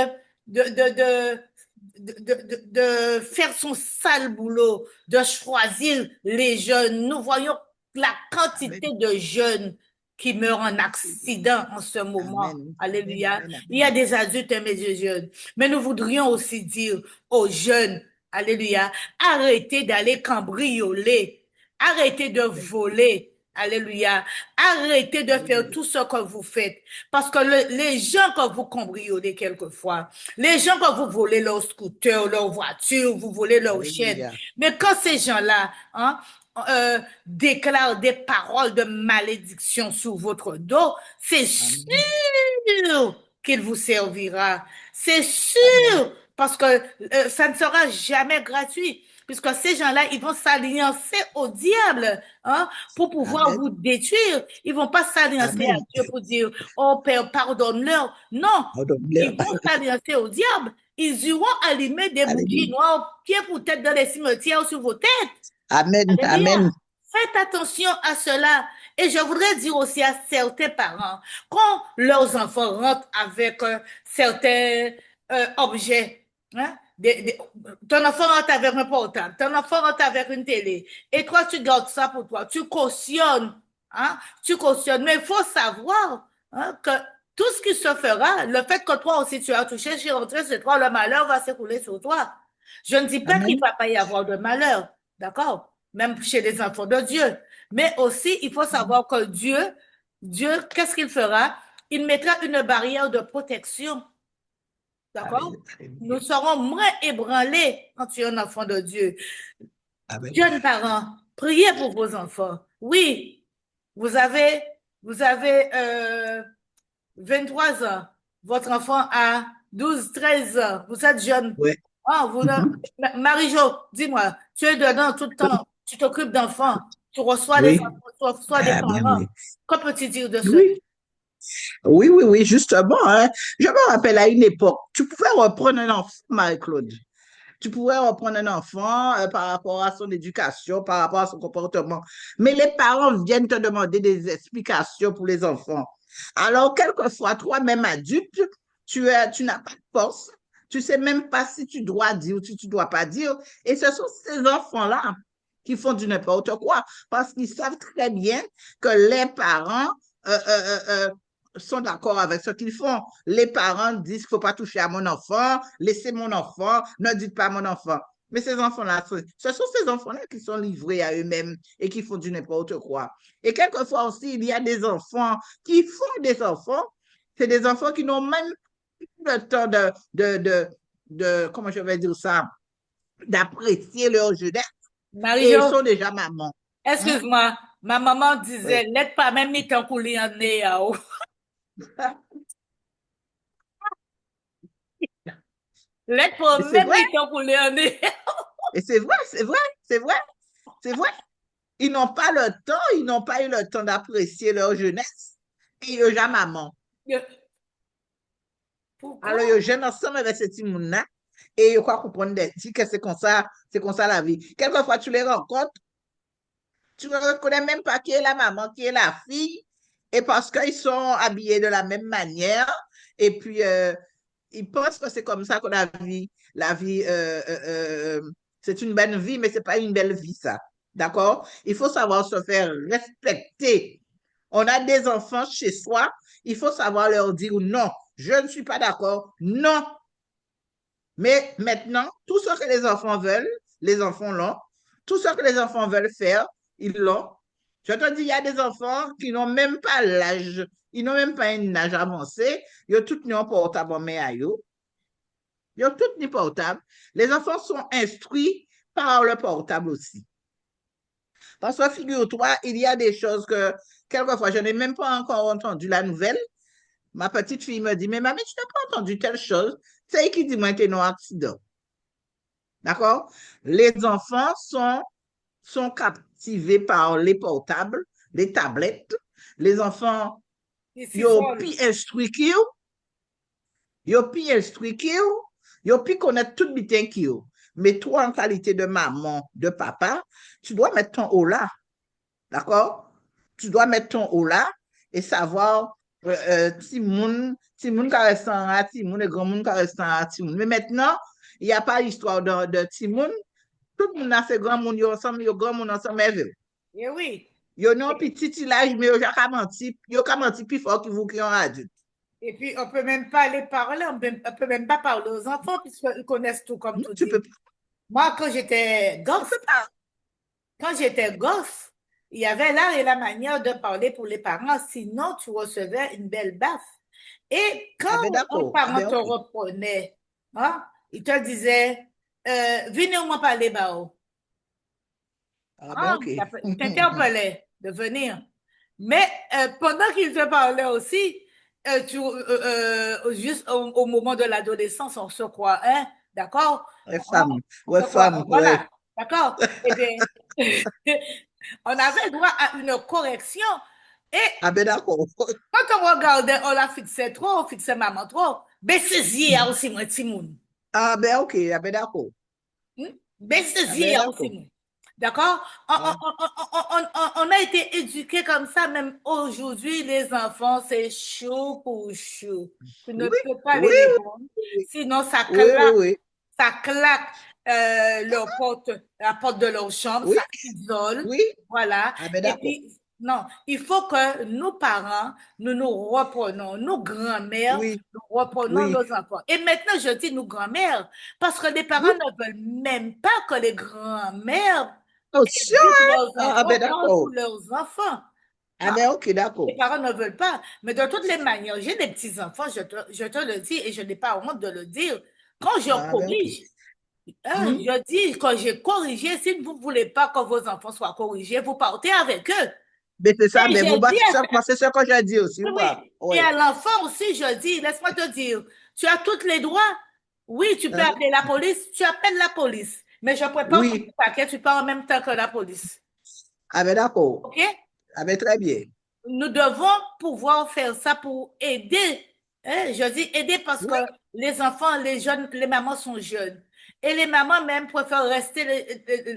faire son sale boulot, de choisir les jeunes. Nous voyons la quantité de jeunes qui meurent en accident en ce moment. Amen. Alléluia. Amen. Amen. Il y a des adultes et des jeunes. Mais nous voudrions aussi dire aux jeunes, alléluia, arrêtez d'aller cambrioler, arrêtez de voler. Alléluia. Arrêtez de faire tout ce que vous faites. Parce que les gens que vous cambriolez quelquefois, les gens que vous volez leur scooter, leur voiture, vous volez leur chaîne. Mais quand ces gens-là déclarent des paroles de malédiction sur votre dos, c'est sûr qu'il vous servira. C'est sûr. Parce que ça ne sera jamais gratuit. Puisque ces gens-là, ils vont s'alliancer au diable pour pouvoir vous détruire. Ils vont pas s'alliancer à Dieu pour dire, oh Père, pardonne-leur. Non, ils vont s'alliancer au diable. Ils iront allumer des bougies noires, pieds pour tête dans les cimetières sur vos têtes. Amen, amen. Faites attention à cela. Et je voudrais dire aussi à certains parents, quand leurs enfants rentrent avec certains objets, ton enfant rentre avec un portable, ton enfant rentre avec une télé, et toi tu gardes ça pour toi, tu cautionnes, mais il faut savoir que tout ce qui se fera, le fait que toi aussi tu as touché, je suis rentré chez toi, le malheur va s'écouler sur toi. Je ne dis pas qu'il ne va pas y avoir de malheur, d'accord, même chez les enfants de Dieu, mais aussi il faut savoir que Dieu, qu'est-ce qu'il fera? Il mettra une barrière de protection. D'accord? Nous serons moins ébranlés quand tu es un enfant de Dieu. Amen. Jeunes parents, priez pour vos enfants. Oui, vous avez 23 ans. Votre enfant a 12, 13 ans. Vous êtes jeune. Oui. Marie-Jo, dis-moi, tu es dedans tout le temps. Tu t'occupes d'enfants. Tu reçois des enfants, tu reçois des parents. Oui. Que peux-tu dire de ça? Oui, justement. Je me rappelle à une époque, tu pouvais reprendre un enfant, Marie-Claude. Tu pouvais reprendre un enfant par rapport à son éducation, par rapport à son comportement. Mais les parents viennent te demander des explications pour les enfants. Alors, quelquefois, toi-même adulte, tu n'as pas de force. Tu ne sais même pas si tu dois dire ou si tu ne dois pas dire. Et ce sont ces enfants-là qui font du n'importe quoi parce qu'ils savent très bien que les parents sont d'accord avec ce qu'ils font. Les parents disent qu'il ne faut pas toucher à mon enfant, laissez mon enfant, ne dites pas à mon enfant. Mais ces enfants-là, ce sont ces enfants-là qui sont livrés à eux-mêmes et qui font du n'importe quoi. Et quelquefois aussi, il y a des enfants qui font des enfants. C'est des enfants qui n'ont même pas le temps comment je vais dire ça, d'apprécier leur jeunesse. Et ils sont déjà mamans. Excuse-moi, ma maman disait, n'êtes pas même mis ton coulis en nez. L'être pas même mis ton coulis en nez. Et c'est vrai. Ils n'ont pas le temps, ils n'ont pas eu le temps d'apprécier leur jeunesse. Et ils sont déjà maman. Alors, ils sont jeunes ensemble avec ces petits mouns-là. Et ils croient comprendre que c'est comme ça la vie. Quelquefois, tu les rencontres, tu ne reconnais même pas qui est la maman, qui est la fille. Et parce qu'ils sont habillés de la même manière, et puis ils pensent que c'est comme ça que la vie, c'est une bonne vie, mais c'est pas une belle vie, ça. D'accord? Il faut savoir se faire respecter. On a des enfants chez soi, il faut savoir leur dire non, je ne suis pas d'accord, non. Mais maintenant, tout ce que les enfants veulent, les enfants l'ont. Tout ce que les enfants veulent faire, ils l'ont. Je te dis, il y a des enfants qui n'ont même pas l'âge, ils n'ont même pas un âge avancé. Ils ont tout mis en portable en main à eux. Ils ont tout mis portable. Les enfants sont instruits par le portable aussi. Parce que figure-toi, il y a des choses que, quelquefois, je n'ai même pas encore entendu la nouvelle. Ma petite fille me dit, mais maman, tu n'as pas entendu telle chose. C'est qui dit, moi, que non accident. D'accord? Les enfants sont captivés par les portables, les tablettes. Les enfants, Ils ils ont s'isolent. pu instruire qu'ils, ils ont pu instruire qu'ils, ils ont pu connaître tout le bien qu'ils. Mais toi, en qualité de maman, de papa, tu dois mettre ton haut là. D'accord? Tu dois mettre ton haut là et savoir si moun ka restan à Timoun et grand moun ka restan à Timoun. Mais maintenant, il n'y a pas l'histoire de Timoun. Tout le monde a fait grand monde ensemble, yo grand monde ensemble, mais Eh oui. yo non petit village, mais yo ka menti plus fort que vous qui en adulte. Et puis, on peut même pas les parler, on peut même pas parler aux enfants puisqu'ils connaissent tout, comme Non, tu tu peux dis. Moi, pas. quand j'étais gosse, il y avait l'art et la manière de parler pour les parents, sinon tu recevais une belle baffe. Et Ah ben quand un d'accord. Ah parent ben te ok. reprenait, hein, il te disait, venez au moins parler, bah, Ah ben ah, ok. il t'interpellait de venir. Mais pendant qu'il te parlait aussi, juste au moment de l'adolescence, on se croit, hein, d'accord? Ouais, On, femme. on Ouais, se croit, femme. Ouais. voilà, d'accord? Eh bien, on avait droit à une correction. Et Ah ben d'accord. quand on regardait, on la fixait trop, on fixait maman trop, ben saisi aussi, moi, Timoun. Ah ben ok. Ah ben d'accord. Ben Ah ben saisi aussi, d'accord. moi. D'accord? Ah, On a été éduqués comme ça, même aujourd'hui, les enfants, c'est chaud pour chaud. Tu ne oui. peux pas Oui, les répondre. oui. Sinon, Oui, oui, oui. ça claque la porte de leur chambre, Oui, ça s'isole. oui. Voilà. Ah ben Et d'accord. puis, non, il faut que nous, parents, nous reprenons, nous, grand-mères, Oui, nous reprenons oui. nos enfants. Et maintenant, je dis nous, grand-mères, parce que les parents Oui. ne veulent même pas que les grand-mères Attention, éduquent hein? leurs Ah enfants, ben parlent pour d'accord. leurs enfants. Ah Ah, ben ok, les d'accord. parents ne veulent pas. Mais de toutes les manières, j'ai des petits-enfants, je te le dis, et je n'ai pas honte de le dire. Quand je Ah ben ok. corrige, hein, Hmm. je dis que j'ai corrigé, si vous ne voulez pas que vos enfants soient corrigés, vous partez avec eux. Ben c'est ça, Et ben vous, je dis moi, c'est ce que j'ai dit aussi, oui, moi. oui. Et Oui. à l'enfant aussi, je dis, laisse-moi te dire, tu as tous les droits. Oui, tu peux Hein? appeler la police, tu appelles la police. Mais je prépare ton Oui. paquet, tu pars en même temps que la police. Ah ben d'accord. OK? Ah ben très bien. Nous devons pouvoir faire ça pour aider. Hein? Je dis aider parce que Oui, les enfants, les jeunes, les mamans sont jeunes. Et les mamans même préfèrent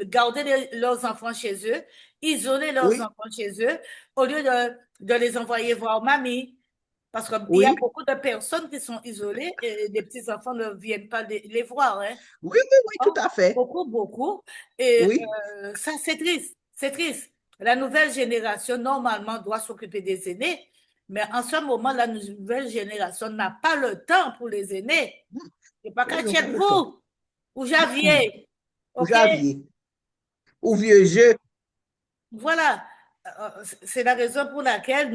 garder leurs enfants chez eux, isoler leurs oui, enfants chez eux, au lieu de les envoyer voir mamie. Parce qu'il y a oui. beaucoup de personnes qui sont isolées et les petits-enfants ne viennent pas les voir. Hein. Oui, oui, oui, tout à fait. Beaucoup, beaucoup. Et Oui, ça, c'est triste. C'est triste. La nouvelle génération, normalement, doit s'occuper des aînés. Mais en ce moment, la nouvelle génération n'a pas le temps pour les aînés. C'est pas oui, qu'à ils n'ont pas le temps. vous, ou Javier. Ou OK? Javier, ou vieux jeu. Voilà. C'est la raison pour laquelle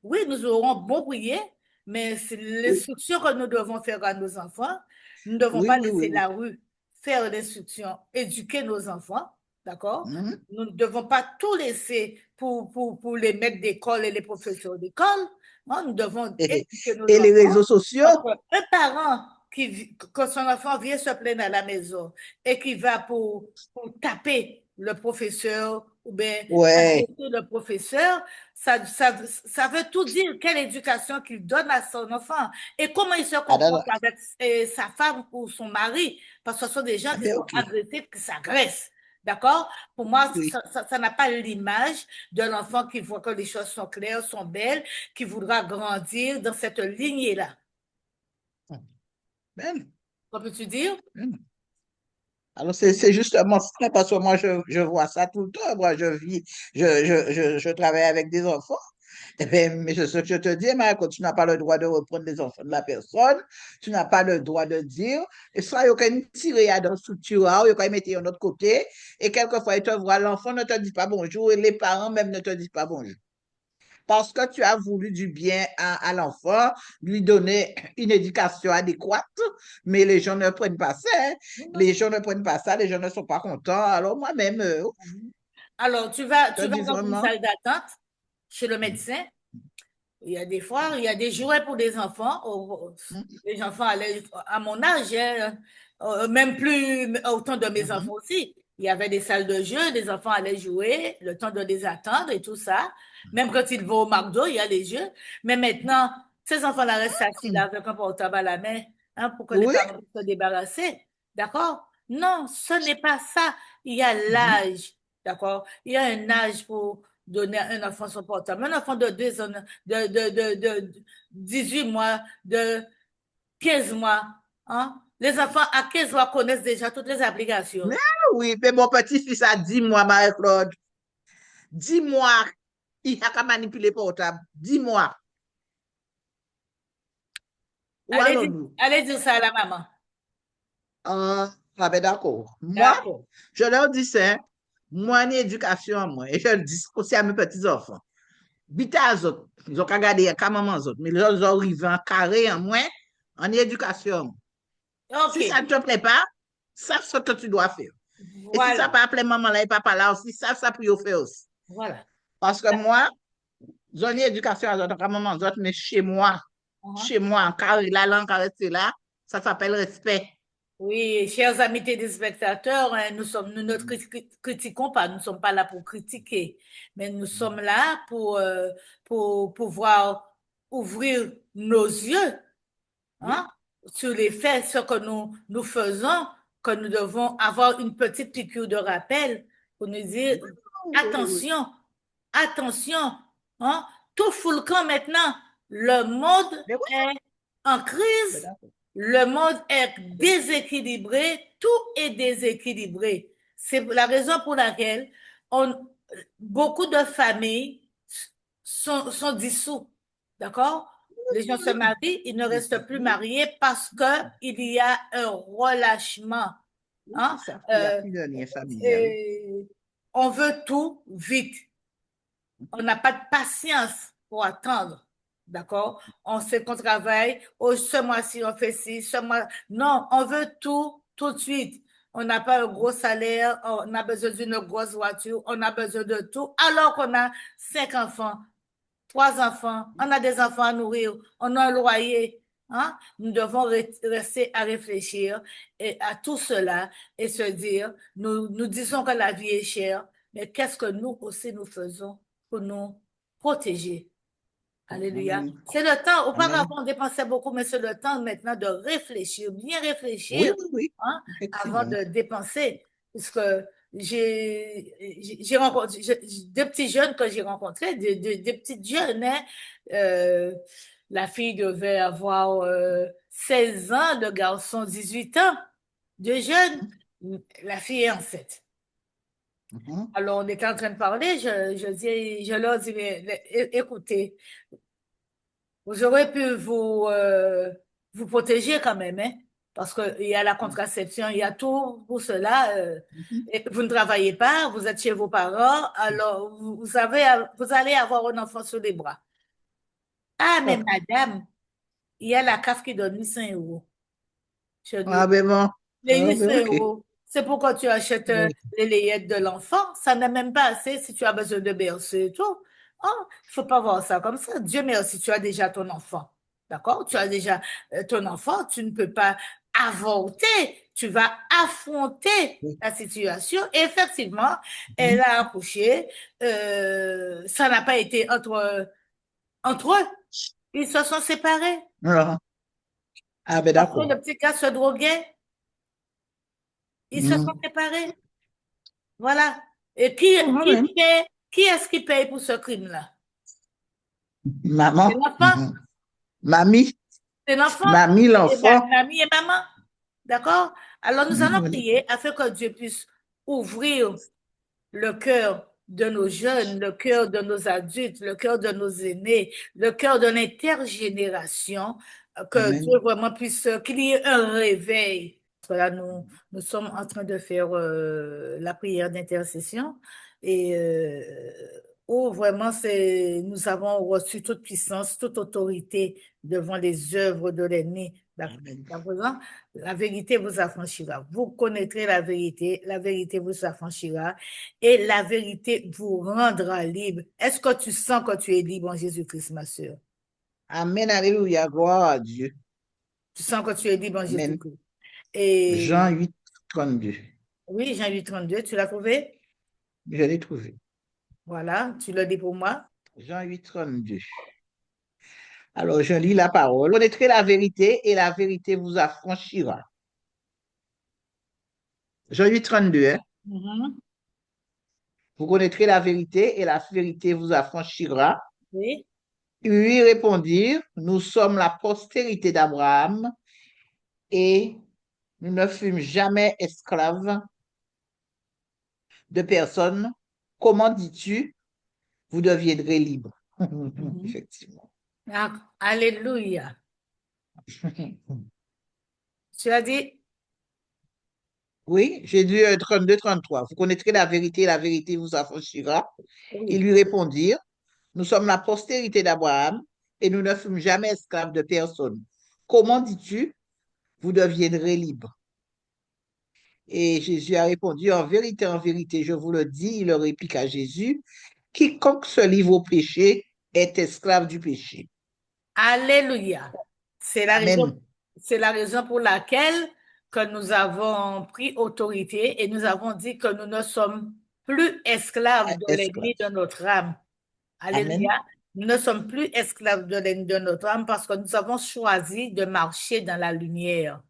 oui, nous aurons beau prier, mais c'est Oui, l'instruction que nous devons faire à nos enfants. Nous ne devons oui, pas oui, oui, laisser oui. la rue faire l'instruction, éduquer nos enfants, d'accord? Mhm. Nous ne devons pas tout laisser pour les maîtres d'école et les professeurs d'école. Non, nous devons éduquer nos Et les enfants réseaux sociaux? parce qu'un parent que son enfant vient se plaindre à la maison et qui va pour taper le professeur ou bien Ouais. agresser le professeur, ça veut tout dire quelle éducation qu'il donne à son enfant et comment il se Ah, non, non. comporte avec sa femme ou son mari, parce que ce sont des gens Ah qui ben sont ok. agressifs, qui s'agressent. D'accord? Pour moi, Oui. ça n'a pas l'image de l'enfant qui voit que les choses sont claires, sont belles, qui voudra grandir dans cette lignée-là. Ben, Comment peux-tu dire? ben. Alors, c'est justement ça, parce que moi, je vois ça tout le temps. Moi, je travaille avec des enfants. Eh bien, mais c'est ce que je te dis, Marco, tu n'as pas le droit de reprendre les enfants de la personne. Tu n'as pas le droit de dire. Et ça, il y a quand même tiré à dans structure, il y a quand même été de l'autre côté. Et quelquefois, il te voit, l'enfant ne te dit pas bonjour et les parents même ne te disent pas bonjour. Parce que tu as voulu du bien à l'enfant, lui donner une éducation adéquate, mais les gens ne prennent pas ça. Hein. Les gens ne prennent pas ça, les gens ne sont pas contents. Alors moi-même, Alors, je tu vas dis dans une vraiment, salle d'attente chez le médecin. Il y a des fois, il y a des jouets pour des enfants. Les enfants allaient, à mon âge, hein, même plus au temps de mes enfants aussi. Il y avait des salles de jeu, les enfants allaient jouer, le temps de les attendre et tout ça. Même quand ils vont au McDo, il y a les jeux. Mais maintenant, ces enfants-là restent assis là avec un portable à la main, hein, pour que les oui, parents puissent se débarrasser. D'accord? Non, ce n'est pas ça. Il y a l'âge. D'accord? Il y a un âge pour donner à un enfant son portable. Un enfant de 2 ans, de 18 mois, de 15 mois. Hein? Les enfants à 15 mois connaissent déjà toutes les applications. mais oui, mais mon petit-fils a 10 mois, Marie-Claude. 10 mois, il a qu'à manipuler portable. 10 mois. Où allons-nous? Allez dire ça à la maman. Ah, ben d'accord. Moi, D'accord. je leur dis ça, moi, une éducation, moi, et je le dis aussi à mes petits-enfants. Bite à autres, ils ont qu'à garder qu'à maman autres, mais les autres arrivent en carré en moins, en éducation. Si ça OK. ne te plaît pas, sache ce que tu dois faire. Et si ça Voilà. pas appelé maman là et papa là aussi, ça pour faire aussi. Voilà. Parce que moi, j'ai une éducation à autres, qu'à maman autres, mais Uh-huh. chez moi, en carré, la langue rester là, ça s'appelle respect. Oui, chers amis téléspectateurs, hein, nous ne critiquons pas, nous ne sommes pas là pour critiquer, mais nous sommes là pour pouvoir ouvrir nos yeux, Oui, hein, sur les faits, ce que nous faisons, que nous devons avoir une petite piqûre de rappel pour nous dire, oui, oui. attention, attention, hein, tout fout le camp maintenant. Le monde Mais oui, est en ben crise, d'accord. le monde est déséquilibré, tout est déséquilibré. C'est la raison pour laquelle on, beaucoup de familles sont dissous, d'accord? Les gens se marient, ils ne Oui, restent plus oui, mariés parce que il y a un relâchement, oui, c'est hein? ça. Il n'y a Euh, plus de lien familial. et on veut tout vite. On n'a pas de patience pour attendre. D'accord? On sait qu'on travaille. Oh, ce mois-ci, on fait ci, ce mois. Non, on veut tout de suite. On n'a pas un gros salaire, on a besoin d'une grosse voiture, on a besoin de tout, alors qu'on a 5 enfants, 3 enfants, on a des enfants à nourrir, on a un loyer. Hein? Nous devons rester à réfléchir et à tout cela et se dire, nous disons que la vie est chère, mais qu'est-ce que nous aussi nous faisons pour nous protéger? Alléluia. Amen. C'est le temps, auparavant Amen. on dépensait beaucoup, mais c'est le temps maintenant de réfléchir, bien Oui, réfléchir, oui, oui, hein, avant effectivement. de dépenser. Puisque j'ai rencontré des petits jeunes que j'ai rencontrés, des petites jeunes, hein, euh, la fille devait avoir 16 ans, le garçon 18 ans, deux jeunes, la fille est enceinte. Mhm. Alors, on était en train de parler, je leur dis, mais, écoutez, vous aurez pu vous protéger quand même, hein, parce qu'il y a la contraception, il y a tout pour cela. Mhm. Et vous ne travaillez pas, vous êtes chez vos parents, alors vous allez avoir un enfant sur les bras. Ah, mais Oh. madame, il y a la CAF qui donne 800 euros. Je Ah, dis, ben bon. les Ah, ben 800 ok. euros, c'est pourquoi tu achètes Oui. les layettes de l'enfant. Ça n'est même pas assez si tu as besoin de bercer et tout. Oh, il faut pas voir ça comme ça. Dieu merci, tu as déjà ton enfant. D'accord? Tu as déjà ton enfant. Tu ne peux pas avorter. Tu vas affronter Oui. la situation. Et effectivement, elle Mhm. a accouché. Ça n'a pas été entre eux. Ils se sont séparés. Ah, ah, ben Après, le d'accord. petit gars se droguait. Ils se sont Mhm. séparés. Voilà. Et qui, Moi-même. qui est-ce qui paye pour ce crime-là? C'est Maman. l'enfant. Mamie. C'est l'enfant. Mamie, Et l'enfant. mamie et maman. D'accord? Alors, nous allons prier afin que Dieu puisse ouvrir le cœur de nos jeunes, le cœur de nos adultes, le cœur de nos aînés, le cœur de l'intergénération, que Dieu Amen. vraiment puisse, qu'il y ait un réveil. Voilà, nous sommes en train de faire la prière d'intercession et où vraiment nous avons reçu toute puissance, toute autorité devant les œuvres de l'ennemi. Amen. À présent, la vérité vous affranchira. Vous connaîtrez la vérité vous affranchira et la vérité vous rendra libre. Est-ce que tu sens que tu es libre en Jésus-Christ, ma sœur? Amen. Alléluia. Gloire à Dieu. Tu sens que tu es libre en Amen. Jésus-Christ. Et Jean 8, 32. oui, Jean 8, 32, tu l'as trouvé? Je l'ai trouvé. Voilà, tu le dis pour moi. Jean 8, 32. Alors, je lis la parole. Vous connaîtrez la vérité et la vérité vous affranchira. Jean 8, 32. Hein? Mhm. Vous connaîtrez la vérité et la vérité vous affranchira. Oui. Ils lui répondirent, nous sommes la postérité d'Abraham et nous ne fûmes jamais esclaves de personne. Comment dis-tu, vous deviendrez libres? Mhm. Effectivement. Ah, alléluia. Tu as dit? Oui, j'ai dit 32, 33. Vous connaîtrez la vérité et la vérité vous affranchira. Ils Oui. lui répondirent, nous sommes la postérité d'Abraham et nous ne fûmes jamais esclaves de personne. Comment dis-tu, vous deviendrez libres? Et Jésus a répondu, en vérité, je vous le dis, il leur répliqua Jésus, quiconque se livre au péché est esclave du péché. Alléluia. C'est la raison, Amen. c'est la raison pour laquelle que nous avons pris autorité et nous avons dit que nous ne sommes plus esclaves de l'ennemi de Esclave. notre âme. Amen. Alléluia. Nous ne sommes plus esclaves de l'ennemi de notre âme parce que nous avons choisi de marcher dans la lumière.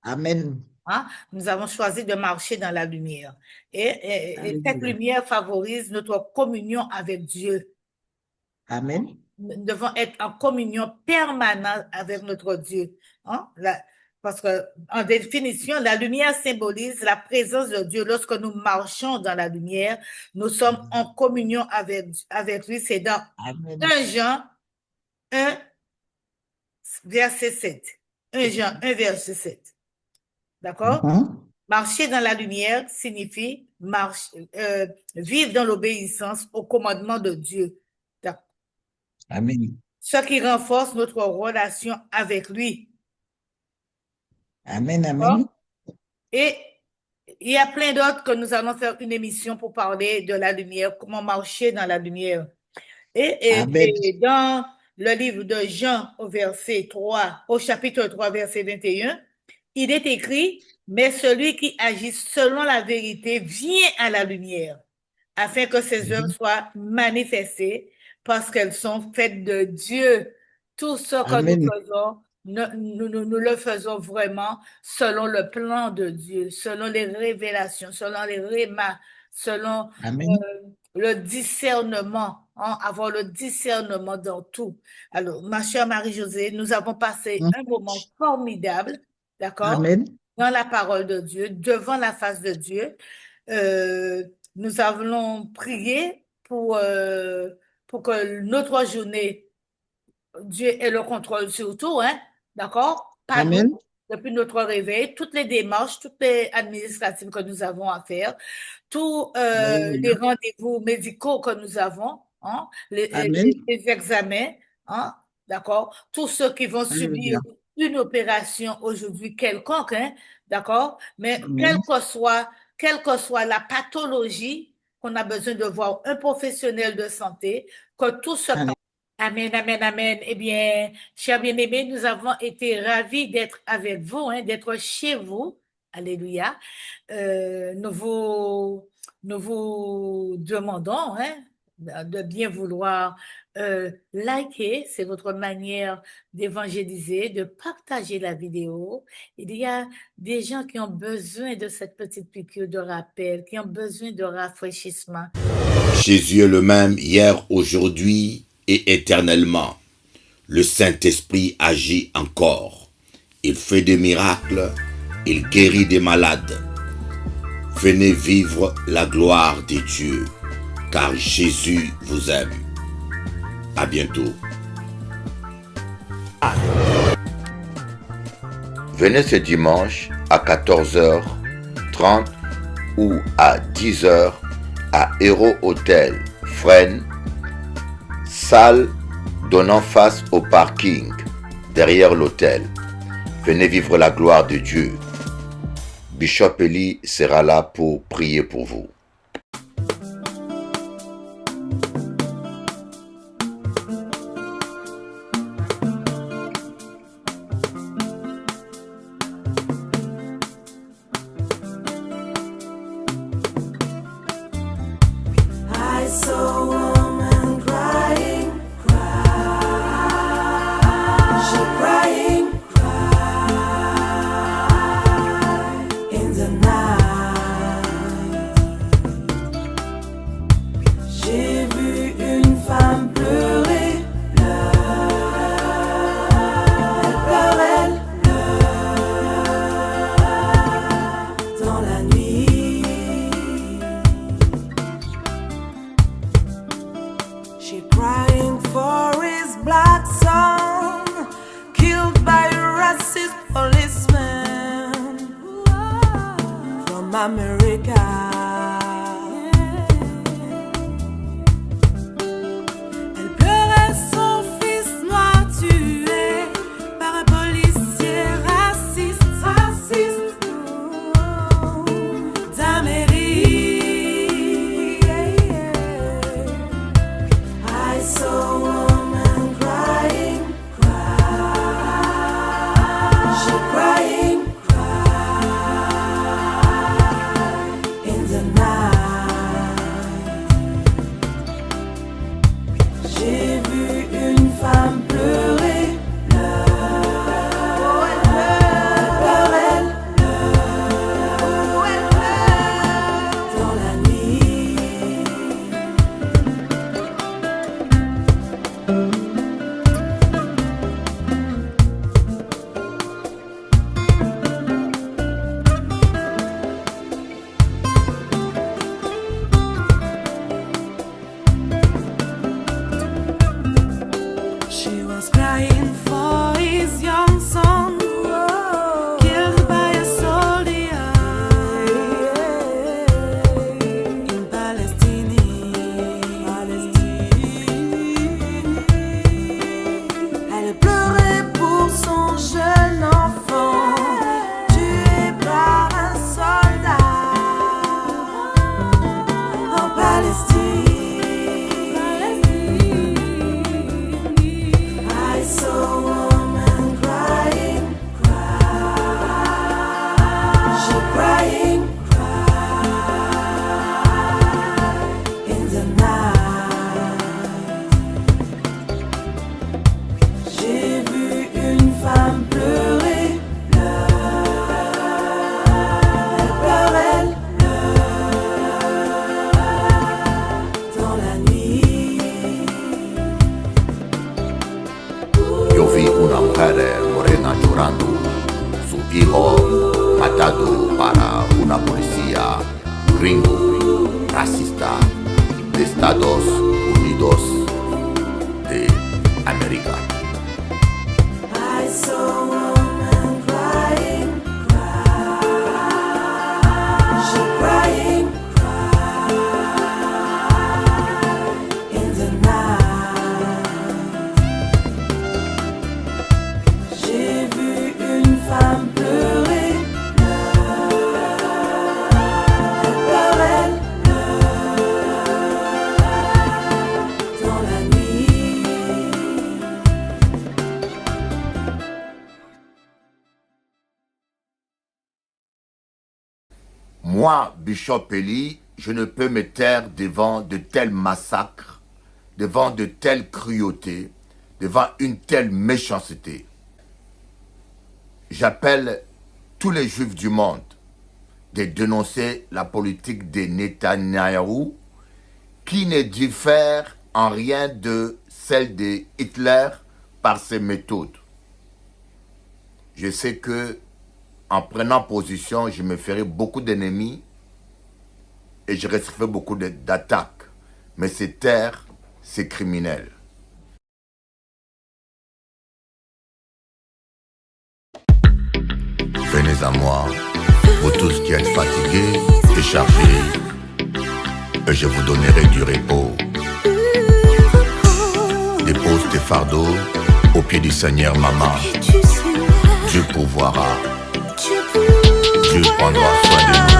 Amen. Hein? Nous avons choisi de marcher dans la lumière. Et cette Alléluia. lumière favorise notre communion avec Dieu. Amen. Nous devons être en communion permanente avec notre Dieu. Hein? Parce que, en définition, la lumière symbolise la présence de Dieu. Lorsque nous marchons dans la lumière, nous sommes en communion avec lui. C'est dans Amen. 1 Jean 1, verset 7. 1 Jean 1, verset 7. D'accord? Mhm. Marcher dans la lumière signifie vivre dans l'obéissance au commandement de Dieu. Amen. Ce qui renforce notre relation avec lui. Amen. D'accord? Amen. Et il y a plein d'autres que nous allons faire une émission pour parler de la lumière, comment marcher dans la lumière. Amen. Et dans le livre de Jean au chapitre 3, verset 21, il est écrit, mais celui qui agit selon la vérité vient à la lumière, afin que ses œuvres Mhm. soient manifestées, parce qu'elles sont faites de Dieu. Tout ce que nous Amen. faisons, nous le faisons vraiment selon le plan de Dieu, selon les révélations, selon les rémas, selon Amen. le discernement, hein, avoir le discernement dans tout. Alors, ma chère Marie-Josée, nous avons passé Mhm. un moment formidable, d'accord, Amen. dans la parole de Dieu, devant la face de Dieu. Euh, Nous allons prier pour que notre journée, Dieu ait le contrôle sur tout, hein, d'accord? Pas nous, Amen. depuis notre réveil, toutes les démarches, toutes les administratives que nous avons à faire, tous les Alléluia. rendez-vous médicaux que nous avons, hein, Amen. les examens, hein, d'accord? Tous ceux qui vont subir Alléluia. une opération aujourd'hui quelconque, hein, d'accord? Mais Amen. quelle que soit la pathologie qu'on a besoin de voir un professionnel de santé, que tout se passe. Alléluia. Amen, amen, amen. Eh bien, chers bien-aimés, nous avons été ravis d'être avec vous, hein, d'être chez vous. Alléluia. Euh, nous vous, nous vous demandons, hein, de bien vouloir liker, c'est votre manière d'évangéliser, de partager la vidéo. Il y a des gens qui ont besoin de cette petite piqûre de rappel, qui ont besoin de rafraîchissement. Jésus est le même hier, aujourd'hui et éternellement. Le Saint-Esprit agit encore. Il fait des miracles, il guérit des malades. Venez vivre la gloire de Dieu, car Jésus vous aime. À bientôt. Venez ce dimanche à 14h30 ou à 10h à Hero Hotel, Fresnes, salle donnant face au parking, derrière l'hôtel. Venez vivre la gloire de Dieu. Bishop Eli sera là pour prier pour vous. I saw a woman crying, she crying, in the night. J'ai vu une femme pleurer, elle pleurait dans la nuit. She crying for his black son, killed by a racist policeman from America. Elle pleurait son fils noir tué par un policier raciste d'Amérique. I saw a woman crying, she crying, in the night. J'ai vu une femme pleurer, elle pleurait dans la nuit. She was crying for his young son, killed by a soldier in Palestine. Elle pleurait pour son jeune enfant, tué par un soldat en Palestine. I saw a woman crying, she crying, in the night. J'ai vu une femme pleurer, elle pleurait dans la nuit. Yo vi una mujer morena llorando, su hijo matado para una policía gringo, racista de Estados Unidos de América. I saw a woman crying, she crying, in the night. J'ai vu une femme pleurer, elle pleurait dans la nuit. Moi, Bishop Eli, je ne peux me taire devant de tels massacres, devant de telles cruautés, devant une telle méchanceté. J'appelle tous les juifs du monde de dénoncer la politique de Netanyahou qui ne diffère en rien de celle de Hitler par ses méthodes. Je sais que en prenant position, je me ferai beaucoup d'ennemis et je recevrai beaucoup d'attaques. Mais ces terres, c'est criminel. Venez à moi, vous tous qui êtes fatigués et chargés, et je vous donnerai du repos. Dépose tes fardeaux au pied du Seigneur, maman. Dieu pourvoira. Dieu prendra soin de nous.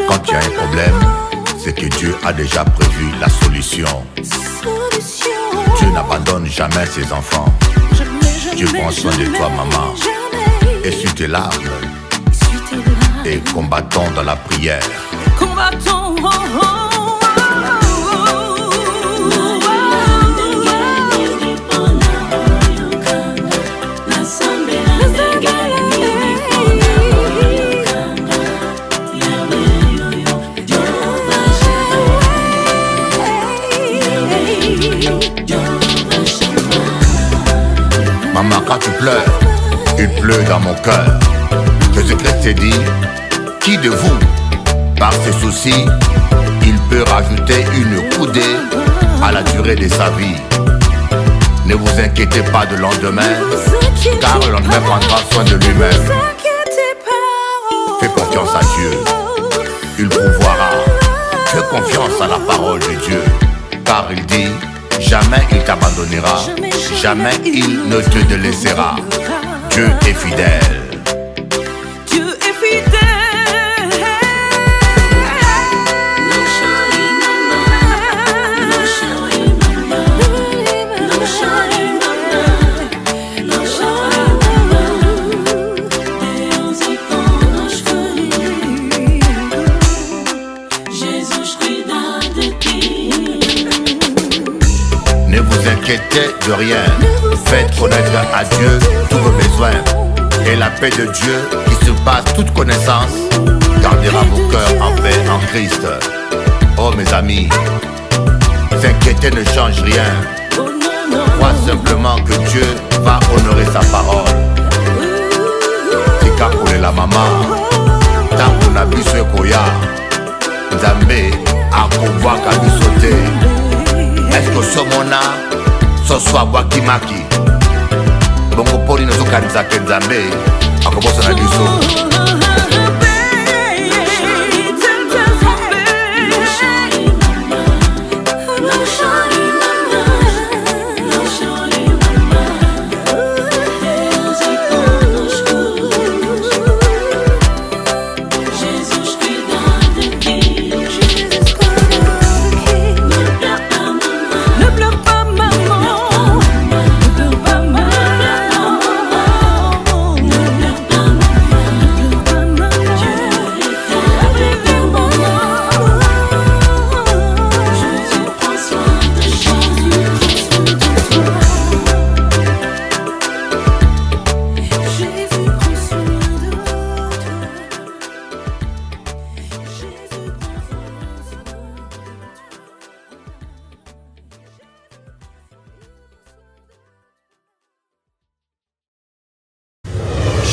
Quand il y a un problème, c'est que Dieu a déjà prévu la solution. Dieu n'abandonne jamais ses enfants. Dieu prend soin de toi, maman. Essuie tes larmes et combattons dans la prière. Combattons, Maman, quand tu pleures, il pleut dans mon cœur. Jésus-Christ te dit, qui de vous, par ses soucis, il peut rajouter une coudée à la durée de sa vie? Ne vous inquiétez pas de lendemain, car le lendemain prendra soin de lui-même. Fais confiance à Dieu, il pourvoira. Fais confiance à la parole de Dieu, car il dit, jamais il t'abandonnera, jamais il ne te délaissera. Dieu est fidèle. Dieu est fidèle. Ne vous inquiétez de rien, faites connaître à Dieu tous vos besoins. Et la paix de Dieu qui surpasse toute connaissance gardera vos cœurs en paix en Christ. Oh mes amis, s'inquiéter ne change rien. Crois simplement que Dieu va honorer sa parole. Tika pour la maman, tant qu'on a vu ce koya, Nzambe a pouvoir sauter. Est-ce que ce mona, ce soit Wakimaki? Bongo poli no zukanisa ke Nzambe akobosa na biso.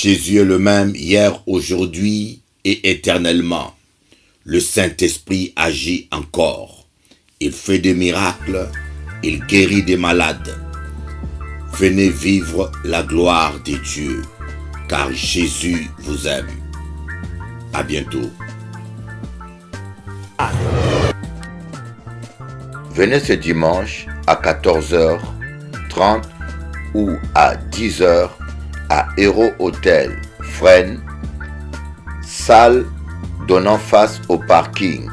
Jésus est le même hier, aujourd'hui et éternellement. Le Saint-Esprit agit encore. Il fait des miracles, il guérit des malades. Venez vivre la gloire de Dieu, car Jésus vous aime. À bientôt. Venez ce dimanche à 14h30 ou à 10h à Hero Hotel, Fresnes, salle donnant face au parking,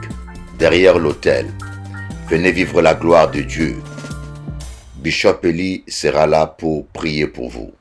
derrière l'hôtel. Venez vivre la gloire de Dieu. Bishop Eli sera là pour prier pour vous.